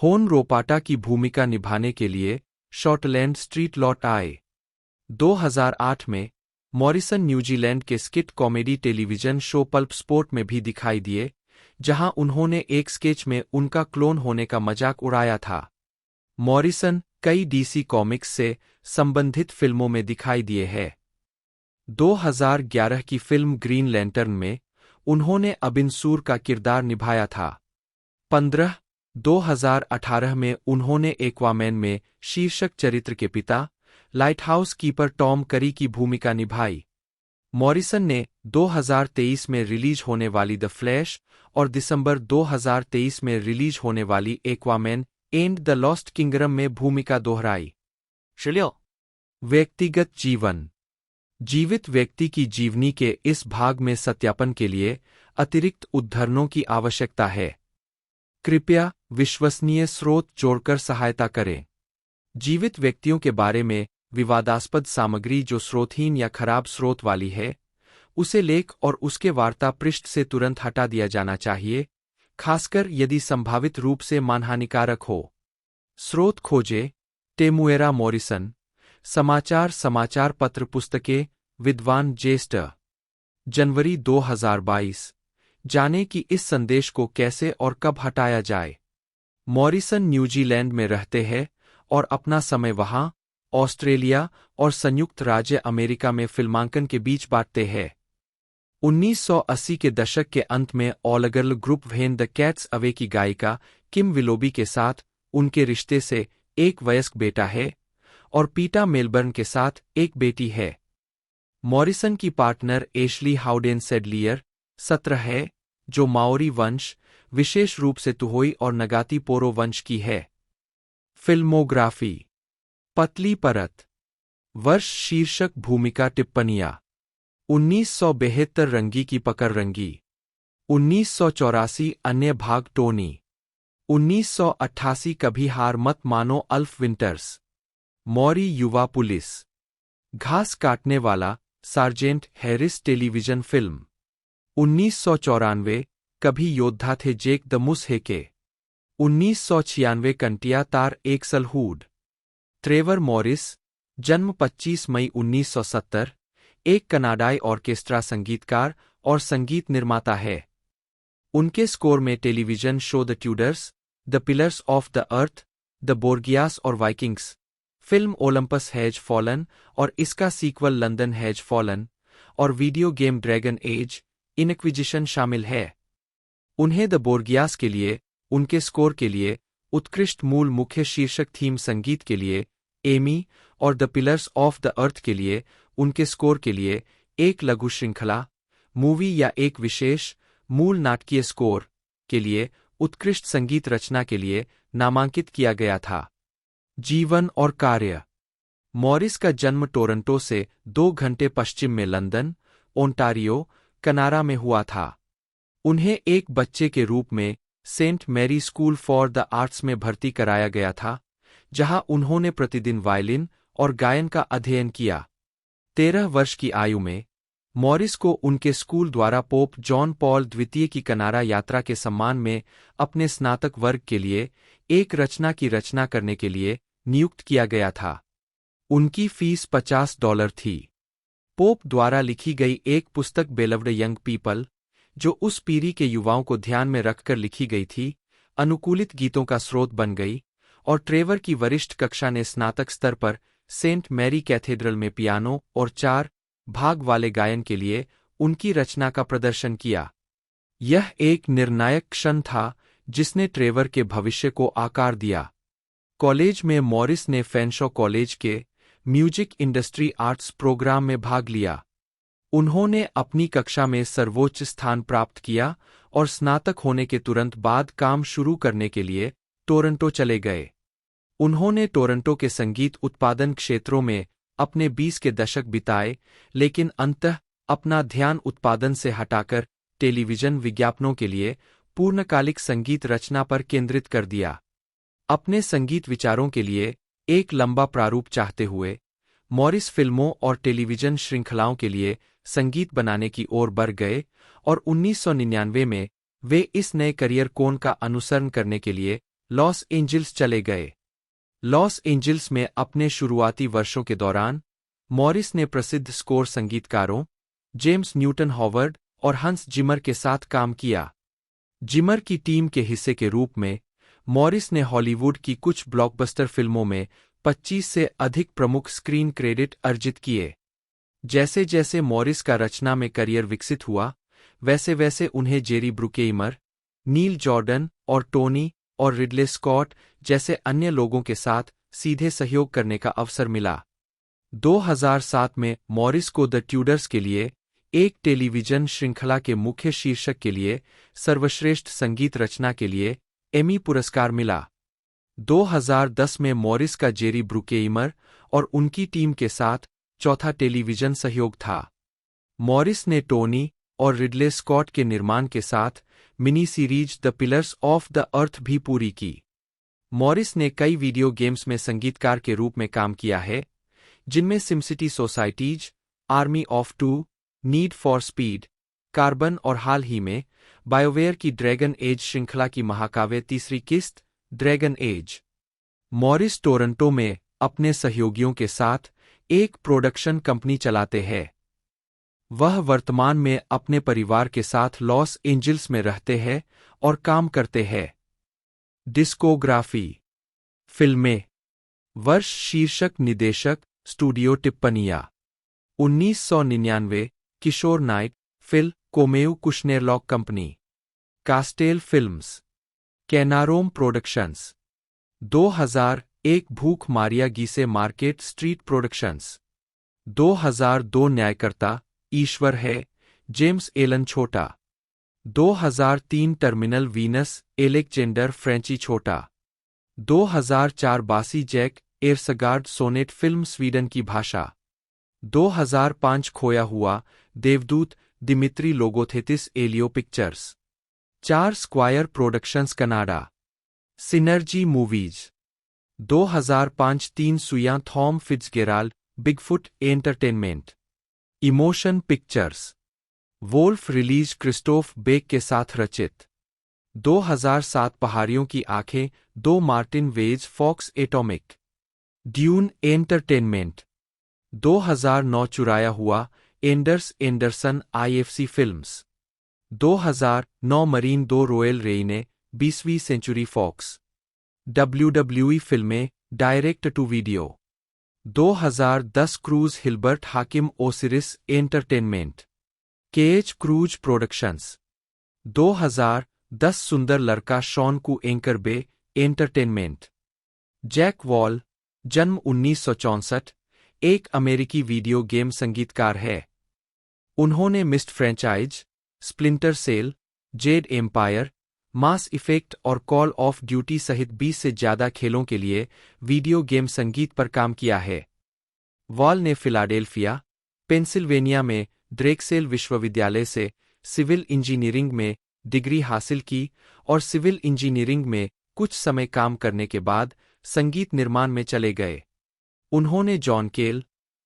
होन रोपाटा की भूमिका निभाने के लिए शॉर्टलैंड स्ट्रीट लौट आए। 2008 में मॉरिसन न्यूजीलैंड के skit comedy television show pulp sport में भी दिखाई दिए, जहां उन्होंने एक स्केच में उनका क्लोन होने का मजाक उड़ाया था। मॉरिसन कई डीसी कॉमिक्स से संबंधित फिल्मों में दिखाई दिए हैं। 2011 की फिल्म ग्रीन लैंटर्न में उन्होंने अबिनसूर का किरदार निभाया था। 15 2018 में उन्होंने एक्वामैन में शीर्षक चरित्र के पिता, लाइटहाउस कीपर टॉम करी की भूमिका निभाई। मॉरिसन ने 2023 में रिलीज होने वाली द फ्लैश और दिसंबर 2023 में रिलीज होने वाली Aquaman and the lost kingdom में भूमिका दोहराई। 16、 व्यक्तिगत जीवन जीवित व्यक्ति की जीवनी के इस भाग में सत्यापन के लिए अतिरिक्त उद्धरणों की आवश्यकता है। कृपया विश्वसनीय स्रोत जोड़कर सहायता करें। जीवित व्यक्तियों के बारे में विवादास्पद सामग्री जो स्रोतहीन या खराब स्रोत वाली है, उसे लेख और उसके वार्ता पृष्ठ से तुरंत हटा दिया जाना चाहिए, खासकर यदि संभावित रूप से मानहानिकारक हो। स्रोत खोजें टेमुएरा मॉरिसन, समाचार पत्र पुस्तकें विद्वान ज्येष्ठ। जनवरी 2022 जाने कि इस संदेश को कैसे और कब हटाया जाए। मॉरिसन न्यूजीलैंड में रहते हैं और अपना समय वहां, ऑस्ट्रेलिया और संयुक्त राज्य अमेरिका में फिल्मांकन के बीच बांटते हैं। 1980 के दशक के अंत में all girl group When the Cat's Away की गायिका किम विलोबी के साथ उनके रिश्ते से एक वयस्क बेटा है और पीटा मेलबर्न के साथ एक बेटी है। मॉरिसन की पार्टनर एशली हाउडेन सेडलियर 17 है, जो माओरी वंश, विशेष रूप से तुहोई और नगाती पोरो वंश की है। फिल्मोग्राफी पतली परत वर्ष शीर्षक भूमिका टिप्पणियां 1972 रंगी की पकड़ रंगी 1984 अन्य भाग टोनी 1988 कभी हार मत मानो अल्फ विंटर्स मौरी युवा पुलिस घास काटने वाला सार्जेंट हैरिस टेलीविजन फिल्म 1994 कभी योद्धा थे जेक द मुस हेके 1996 कंटिया तार एक्सल हुड ट्रेवर मॉरिस जन्म 25 मई 1970 एक कनाडाई ऑर्केस्ट्रा संगीतकार और संगीत निर्माता है। उनके स्कोर में television show The Tudors, The Pillars of the Earth, The Borgias और Vikings, film Olympus Has Fallen और इसका सीक्वल लंदन हैज फॉलन, और video game Dragon Age Inquisition शामिल है। उन्हें द बोर्गियास के लिए उनके स्कोर के लिए उत्कृष्ट मूल मुख्य शीर्षक थीम संगीत के लिए एमी और द पिलर्स ऑफ द अर्थ के लिए उनके स्कोर के लिए एक लघु श्रृंखला, मूवी या एक विशेष मूल नाटकीय स्कोर के लिए उत्कृष्ट संगीत रचना के लिए नामांकित किया गया था। जीवन और कार्य। मॉरिस का जन्म टोरंटो से 2 घंटे पश्चिम में लंदन, ओंटारियो, कनाडा में हुआ था। उन्हें एक बच्चे के रूप में Saint Mary school for the arts में भर्ती कराया गया था, जहां उन्होंने प्रतिदिन वायलिन और गायन का अध्ययन किया। 13 वर्ष की आयु में मॉरिस को उनके स्कूल द्वारा पोप जॉन पॉल द्वितीय की कनाडा यात्रा के सम्मान में अपने स्नातक वर्ग के लिए एक रचना की रचना करने के लिए नियुक्त किया गया था। उनकी फीस $50 थी। पोप द्वारा लिखी गई एक पुस्तक बेलव्ड यंग पीपल, जो उस पीढ़ी के युवाओं को ध्यान में रखकर लिखी गई थी, अनुकूलित गीतों का स्रोत बन गई, और ट्रेवर की वरिष्ठ कक्षा ने स्नातक स्तर पर सेंट मैरी कैथेड्रल में पियानो और 4 भाग वाले गायन के लिए उनकी रचना का प्रदर्शन किया। यह एक निर्णायक क्षण था जिसने ट्रेवर के भविष्य को आकार दिया। कॉलेज में मॉरिस ने फेनशॉ कॉलेज के म्यूजिक इंडस्ट्री आर्ट्स प्रोग्राम में भाग लिया। उन्होंने अपनी कक्षा में सर्वोच्च स्थान प्राप्त किया और स्नातक होने के तुरंत बाद काम शुरू करने के लिए टोरंटो चले गए। उन्होंने टोरंटो के संगीत उत्पादन क्षेत्रों में अपने 20 के दशक बिताए, लेकिन अंततः अपना ध्यान उत्पादन से हटाकर टेलीविजन विज्ञापनों के लिए पूर्णकालिक संगीत रचना पर केंद्रित कर दिया। अपने संगीत विचारों के लिए एक लंबा प्रारूप चाहते हुए, मॉरिस फिल्मों और टेलीविजन श्रृंखलाओं के लिए संगीत बनाने की ओर बढ़ गए और 1999 में वे इस नए करियर कोण का अनुसरण करने के लिए लॉस एंजिल्स चले गए। लॉस एंजिल्स में अपने शुरुआती वर्षों के दौरान मॉरिस ने प्रसिद्ध स्कोर संगीतकारों जेम्स न्यूटन हॉवर्ड और हंस जिमर के साथ काम किया। जिमर की टीम के हिस्से के रूप में मॉरिस ने हॉलीवुड की कुछ ब्लॉकबस्टर फिल्मों में 25 से अधिक प्रमुख स्क्रीन क्रेडिट अर्जित किए। जैसे जैसे मॉरिस का रचना में करियर विकसित हुआ, वैसे वैसे उन्हें जेरी ब्रुकेइमर, नील जॉर्डन और टोनी और रिडले स्कॉट जैसे अन्य लोगों के साथ सीधे सहयोग करने का अवसर मिला। 2007 में मॉरिस को द ट्यूडर्स के लिए एक टेलीविजन श्रृंखला के मुख्य शीर्षक के लिए सर्वश्रेष्ठ संगीत रचना के लिए एमी पुरस्कार मिला। 2010 में मॉरिस का जेरी ब्रुकेइमर और उनकी टीम के साथ चौथा टेलीविजन सहयोग था। मॉरिस ने टोनी और रिडले स्कॉट के निर्माण के साथ mini series the Pillars of the अर्थ भी पूरी की। मॉरिस ने कई वीडियो गेम्स में संगीतकार के रूप में काम किया है, जिनमें SimCity Societies, Army of Two, Need for Speed, Carbon और हाल ही में बायोवेयर की ड्रैगन एज श्रृंखला की महाकाव्य तीसरी किस्त ड्रैगन एज। मॉरिस टोरंटो में अपने सहयोगियों के साथ एक प्रोडक्शन कंपनी चलाते हैं। वह वर्तमान में अपने परिवार के साथ लॉस एंजिल्स में रहते हैं और काम करते हैं। डिस्कोग्राफी। फिल्में। वर्ष, शीर्षक, निदेशक, स्टूडियो टिप्पणियां। 1999 किशोर Knight, Phil, Comeau Kushner Locke company. Castel Films. Canarom Productions. 2001 भूख Maria Giese Market Street Productions. 2002 न्यायकर्ता ईश्वर है, जेम्स एलन छोटा। 2003 टर्मिनल वीनस, एलेक्जेंडर फ्रेंची छोटा। 2004 बासी Jack Ersgard Sonet film Sweden की भाषा। 2005 खोया हुआ देवदूत Dimitri Logothetis Alio Pictures. 4 Square Productions Canada. Synergy Movies. 2005 3 सुयां Thom Fitzgerald Bigfoot Entertainment. Emotion Pictures. Wolf release Christophe Beck के साथ रचित। 2007 पहाड़ियों की आंखें 2 Martin Weisz Fox Atomic. Dune Entertainment. 2009 चुराया हुआ Anders Anderson IFC Films. 2009 Marine 2 Roel Reine 20वीं सेंचुरी फॉक्स। WWE फिल्में direct to video. 2010 Cruz Hilbert Hakim Osiris Entertainment. KH Cruz Productions. 2010 सुंदर लड़का Shaun Ku Anchor Bay Entertainment. Jack Wall, जन्म 1964, एक अमेरिकी video game संगीतकार है। उन्होंने Myst franchise, Splinter Cell, Jade Empire, Mass Effect और कॉल ऑफ ड्यूटी सहित 20 से ज्यादा खेलों के लिए वीडियो गेम संगीत पर काम किया है। वॉल ने फिलाडेल्फिया, पेंसिल्वेनिया में ड्रेक्सेल विश्वविद्यालय से सिविल इंजीनियरिंग में डिग्री हासिल की और सिविल इंजीनियरिंग में कुछ समय काम करने के बाद संगीत निर्माण में चले गए। उन्होंने जॉन केल,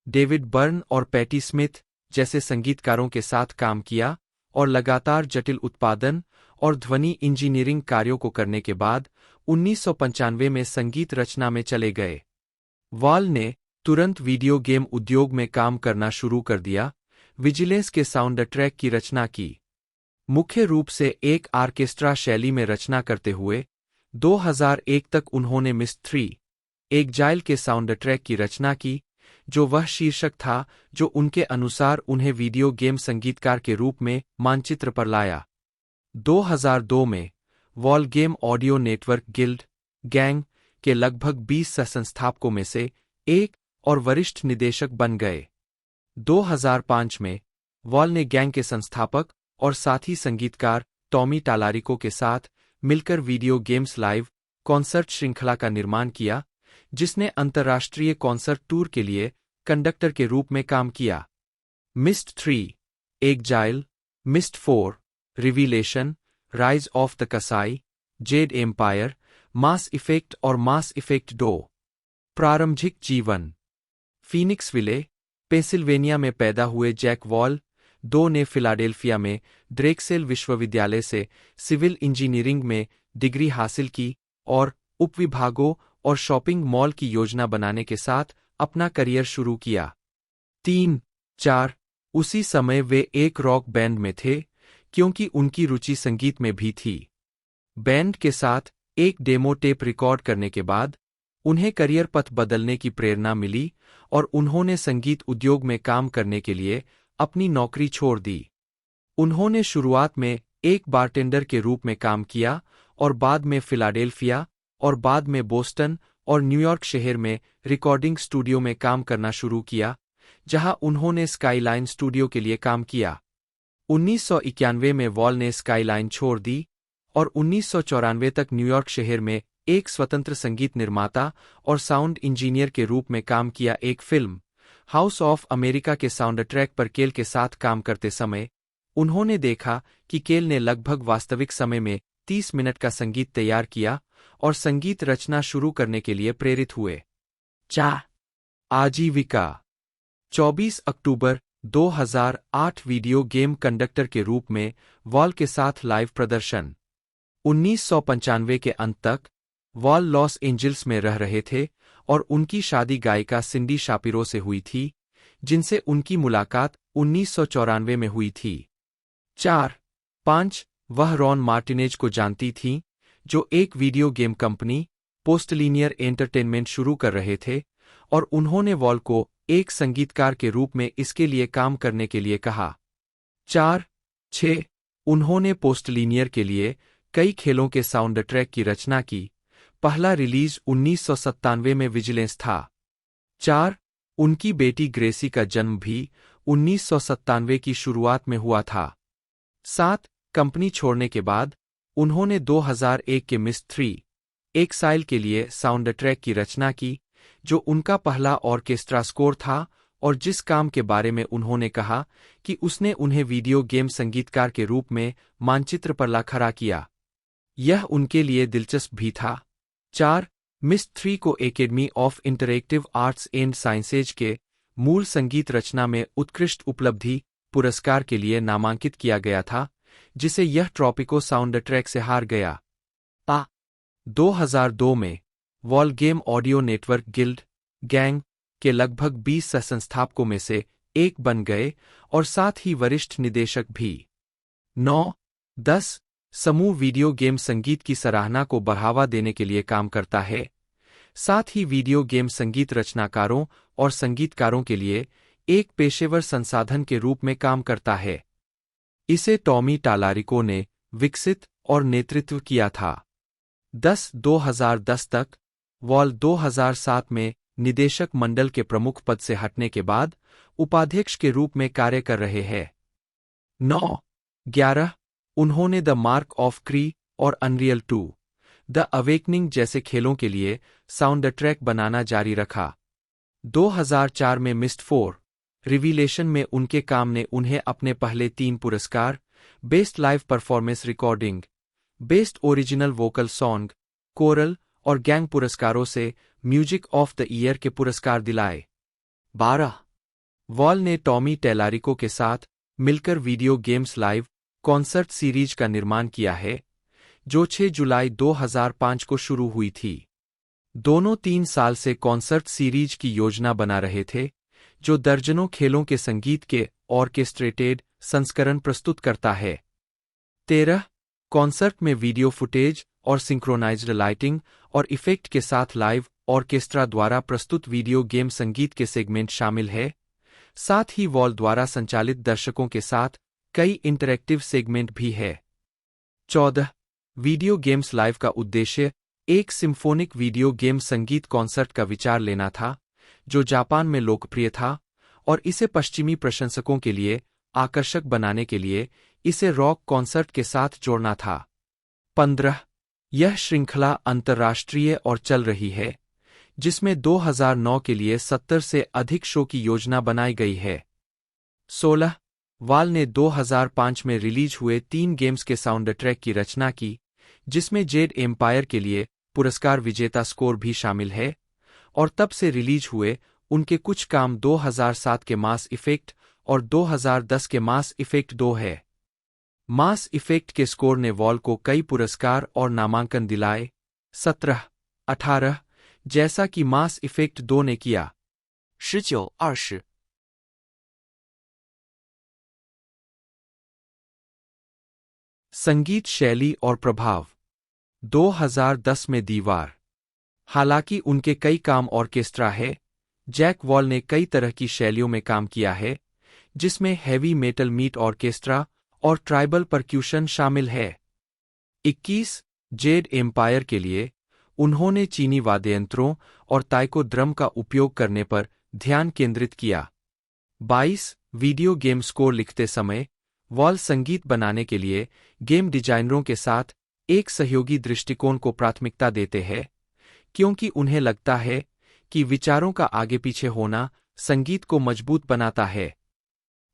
डेविड बर्न और पैटी स्मिथ जैसे संगीतकारों के साथ काम किया और लगातार जटिल उत्पादन और ध्वनि इंजीनियरिंग कार्यों को करने के बाद 1995 में संगीत रचना में चले गए। वॉल ने तुरंत वीडियो गेम उद्योग में काम करना शुरू कर दिया, विजिलेंस के साउंड ट्रैक की रचना की, मुख्य रूप से एक आर्केस्ट्रा शैली में रचना करते हुए। 2001 तक उन्होंने मिस्ट 3 एग्जाइल के साउंड ट्रैक की रचना की, जो वह शीर्षक था जो उनके अनुसार उन्हें वीडियो गेम संगीतकार के रूप में मानचित्र पर लाया। 2002 में wall game audio network guild gang के लगभग 20 सह-संस्थापकों में से एक और वरिष्ठ निदेशक बन गए। 2005 में वॉल ने गैंग के संस्थापक और साथी संगीतकार टॉमी टालारिको के साथ मिलकर वीडियो गेम्स लाइव कॉन्सर्ट श्रृंखला का निर्माण किया, जिसने अंतर्राष्ट्रीय कॉन्सर्ट टूर के लिए कंडक्टर के रूप में काम किया। Myst 3 Exile, Myst 4 Revelation, Rise of the Kasai, Jade Empire, Mass Effect और मास इफेक्ट 2। प्रारंभिक जीवन। फीनिक्सविले, पेंसिल्वेनिया में पैदा हुए जैक वॉल 2 ने फिलाडेल्फिया में ड्रेक्सेल विश्वविद्यालय से सिविल इंजीनियरिंग में डिग्री हासिल की और उपविभागों और शॉपिंग मॉल की योजना बनाने के साथ अपना करियर शुरू किया। 3-4 उसी समय वे एक रॉक बैंड में थे, क्योंकि उनकी रुचि संगीत में भी थी। बैंड के साथ एक डेमो टेप रिकॉर्ड करने के बाद उन्हें करियर पथ बदलने की प्रेरणा मिली और उन्होंने संगीत उद्योग में काम करने के लिए अपनी नौकरी छोड़ दी। उन्होंने शुरुआत में एक बारटेंडर के रूप में काम किया और बाद में फिलाडेल्फिया और बाद में बोस्टन और न्यूयॉर्क शहर में रिकॉर्डिंग स्टूडियो में काम करना शुरू किया, जहां उन्होंने स्काईलाइन स्टूडियो के लिए काम किया। 1991 में वॉल ने स्काईलाइन छोड़ दी और 1994 तक न्यूयॉर्क शहर में एक स्वतंत्र संगीत निर्माता और साउंड इंजीनियर के रूप में काम किया। एक फिल्म हाउस ऑफ अमेरिका के साउंड ट्रैक पर केल के साथ काम करते समय उन्होंने देखा कि केल ने लगभग वास्तविक समय में 30 मिनट का संगीत तैयार किया और संगीत रचना शुरू करने के लिए प्रेरित हुए। आजीविका। 24 अक्टूबर 2008 वीडियो गेम कंडक्टर के रूप में वॉल के साथ लाइव प्रदर्शन। 1995 के अंत तक वॉल लॉस एंजिल्स में रह रहे थे और उनकी शादी गायिका सिंडी शापिरो से हुई थी, जिनसे उनकी मुलाकात 1994 में हुई थी। 4-5 वह रॉन मार्टिनेज को जानती थीं, जो एक वीडियो गेम कंपनी पोस्टलीनियर एंटरटेनमेंट शुरू कर रहे थे, और उन्होंने वॉल को एक संगीतकार के रूप में इसके लिए काम करने के लिए कहा। 4-6 उन्होंने पोस्टलीनियर के लिए कई खेलों के साउंड ट्रैक की रचना की। पहला रिलीज 1997 में विजिलेंस था। 4 उनकी बेटी ग्रेसी का जन्म भी 1997 की शुरुआत में हुआ था। 7 कंपनी छोड़ने के बाद उन्होंने 2001 के मिस्ट 3 एक्साइल के लिए साउंड ट्रैक की रचना की, जो उनका पहला ऑर्केस्ट्रा स्कोर था और जिस काम के बारे में उन्होंने कहा कि उसने उन्हें वीडियो गेम संगीतकार के रूप में मानचित्र पर ला खड़ा किया। यह उनके लिए दिलचस्प भी था। 4 मिस्ट 3 को academy of interactive arts and sciences के मूल संगीत रचना में उत्कृष्ट उपलब्धि पुरस्कार के लिए नामांकित किया गया था, जिसे यह ट्रॉपिको साउंड ट्रैक से हार गया। 2002 में wall game audio network guild gang के लगभग 20 सह-संस्थापकों में से एक बन गए और साथ ही वरिष्ठ निदेशक भी। 9-10 समूह वीडियो गेम संगीत की सराहना को बढ़ावा देने के लिए काम करता है। साथ ही वीडियो गेम संगीत रचनाकारों और संगीतकारों के लिए एक पेशेवर संसाधन के रूप में काम करता है। इसे टॉमी टालारिको ने विकसित और नेतृत्व किया था। 2010 तक वॉल 2007 में निदेशक मंडल के प्रमुख पद से हटने के बाद उपाध्यक्ष के रूप में कार्य कर रहे हैं। 9-11 उन्होंने द मार्क ऑफ क्री और अनरियल 2 द अवेकनिंग जैसे खेलों के लिए साउंड ट्रैक बनाना जारी रखा। 2004 में मिस्ट 4 रिवीलेशन में उनके काम ने उन्हें अपने पहले 3 पुरस्कार, best live performance recording, best original vocal song, coral और गैंग पुरस्कारों से म्यूजिक ऑफ द ईयर के पुरस्कार दिलाए। 12 वॉल ने टॉमी टेलारिको के साथ मिलकर video games live concert series का निर्माण किया है, जो 6 जुलाई 2005 को शुरू हुई थी। दोनों 3 साल से कॉन्सर्ट सीरीज की योजना बना रहे थे, जो दर्जनों खेलों के संगीत के ऑर्केस्ट्रेटेड संस्करण प्रस्तुत करता है। 13 कॉन्सर्ट में वीडियो फुटेज और सिंक्रोनाइज्ड लाइटिंग और इफेक्ट के साथ लाइव ऑर्केस्ट्रा द्वारा प्रस्तुत वीडियो गेम संगीत के सेगमेंट शामिल है। साथ ही वॉल द्वारा संचालित दर्शकों के साथ कई इंटरैक्टिव सेगमेंट भी है। 14 वीडियो गेम्स लाइव का उद्देश्य एक सिम्फोनिक वीडियो गेम संगीत कॉन्सर्ट का विचार लेना था, जो जापान में लोकप्रिय था, और इसे पश्चिमी प्रशंसकों के लिए आकर्षक बनाने के लिए इसे रॉक कॉन्सर्ट के साथ जोड़ना था। 15 यह श्रृंखला अंतर्राष्ट्रीय और चल रही है, जिसमें 2009 के लिए 70 से अधिक शो की योजना बनाई गई है। 16 वॉल ने 2005 में रिलीज हुए 3 गेम्स के साउंड ट्रैक की रचना की, जिसमें जेड एम्पायर के लिए पुरस्कार विजेता स्कोर भी शामिल है, और तब से रिलीज हुए उनके कुछ काम 2007 के मास इफेक्ट और 2010 के मास इफेक्ट 2 है। मास इफेक्ट के स्कोर ने वॉल को कई पुरस्कार और नामांकन दिलाए। 17-18 जैसा कि मास इफेक्ट 2 ने किया। 19-20 संगीत शैली और प्रभाव। 2010 में दीवार। हालांकि उनके कई काम ऑर्केस्ट्रा है, जैक वॉल ने कई तरह की शैलियों में काम किया है, जिसमें हैवी मेटल मीट ऑर्केस्ट्रा और ट्राइबल परक्यूशन शामिल है। 21 जेड एम्पायर के लिए उन्होंने चीनी वाद्ययंत्रों और ताइको ड्रम का उपयोग करने पर ध्यान केंद्रित किया। 22 वीडियो गेम स्कोर लिखते समय वॉल संगीत बनाने के लिए गेम डिजाइनरों के साथ एक सहयोगी दृष्टिकोण को प्राथमिकता देते हैं, क्योंकि उन्हें लगता है कि विचारों का आगे पीछे होना संगीत को मजबूत बनाता है।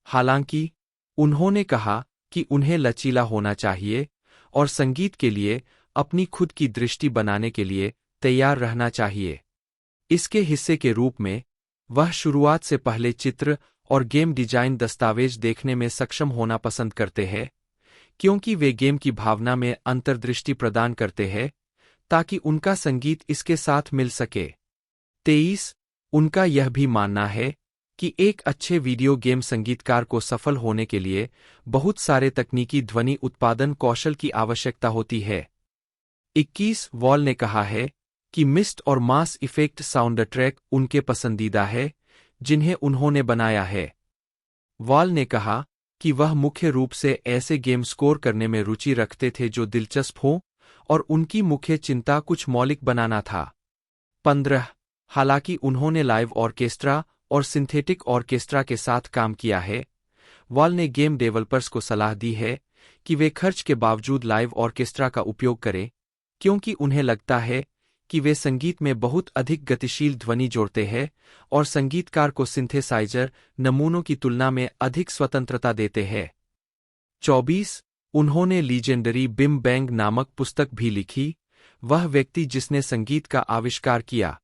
हालांकि उन्होंने कहा कि उन्हें लचीला होना चाहिए और संगीत के लिए अपनी खुद की दृष्टि बनाने के लिए तैयार रहना चाहिए। इसके हिस्से के रूप में वह शुरुआत से पहले चित्र और गेम डिजाइन दस्तावेज देखने में सक्षम होना पसंद करते हैं, क्योंकि वे गेम की भावना में अंतर्दृष्टि प्रदान करते हैं ताकि उनका संगीत इसके साथ मिल सके। 23 उनका यह भी मानना है कि एक अच्छे वीडियो गेम संगीतकार को सफल होने के लिए बहुत सारे तकनीकी ध्वनि उत्पादन कौशल की आवश्यकता होती है। 21 वॉल ने कहा है कि मिस्ट और मास इफेक्ट साउंड ट्रैक उनके पसंदीदा है, जिन्हें उन्होंने बनाया है। वॉल ने कहा कि वह मुख्य रूप से ऐसे गेम स्कोर करने में रुचि रखते थे जो दिलचस्प हों, और उनकी मुख्य चिंता कुछ मौलिक बनाना था। 15 हालांकि उन्होंने लाइव ऑर्केस्ट्रा और सिंथेटिक ऑर्केस्ट्रा के साथ काम किया है, वॉल ने गेम डेवलपर्स को सलाह दी है कि वे खर्च के बावजूद लाइव ऑर्केस्ट्रा का उपयोग करें, क्योंकि उन्हें लगता है कि वे संगीत में बहुत अधिक गतिशील ध्वनि जोड़ते हैं और संगीतकार को सिंथेसाइजर नमूनों की तुलना में अधिक स्वतंत्रता देते हैं। 24 उन्होंने लीजेंडरी बिम बैंग नामक पुस्तक भी लिखी, वह व्यक्ति जिसने संगीत का आविष्कार किया।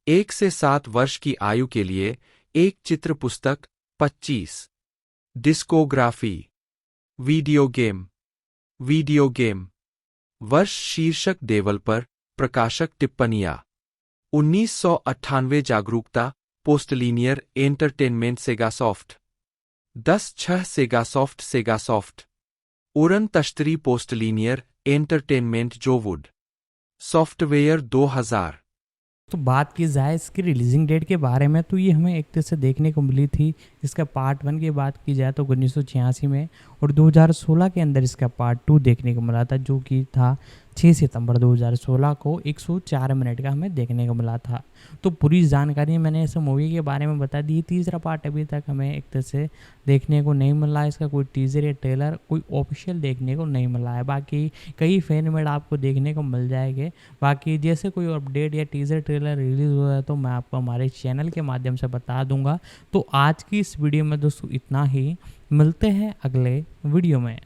1 से 7 वर्ष की आयु के लिए एक चित्र पुस्तक। 25 डिस्कोग्राफी। वीडियो गेम वर्ष शीर्षक डेवलपर प्रकाशक टिप्पणियां। 1998 जागरूकता पोस्टलीनियर एंटरटेनमेंट सेगासॉफ्ट। 10/6 सेगासॉफ्ट उरन तश्तरी पोस्टलीनियर entertainment जोवुड software 2000। तो बात की जाए इसकी रिलीजिंग डेट के बारे में, तो ये हमें एक तरह से देखने को मिली थी। इसका पार्ट 1 की बात की जाए तो 1986 में, और 2016 के अंदर इसका पार्ट 2 देखने को मिला था, जो कि था 6 सितंबर 2016 को 104 मिनट का हमें देखने को मिला था। तो पूरी जानकारी मैंने इस मूवी के बारे में बता दी। तीसरा पार्ट अभी तक हमें एक तरह से देखने को नहीं मिला है। इसका कोई टीज़र या ट्रेलर कोई ऑफिशियल देखने को नहीं मिला है। बाकी कई फैन मेड आपको देखने को मिल जाएंगे। बाकी जैसे कोई अपडेट या टीज़र ट्रेलर रिलीज़ हो है तो मैं आपको हमारे चैनल के माध्यम से बता दूंगा। तो आज की इस वीडियो में दोस्तों इतना ही। मिलते हैं अगले वीडियो में।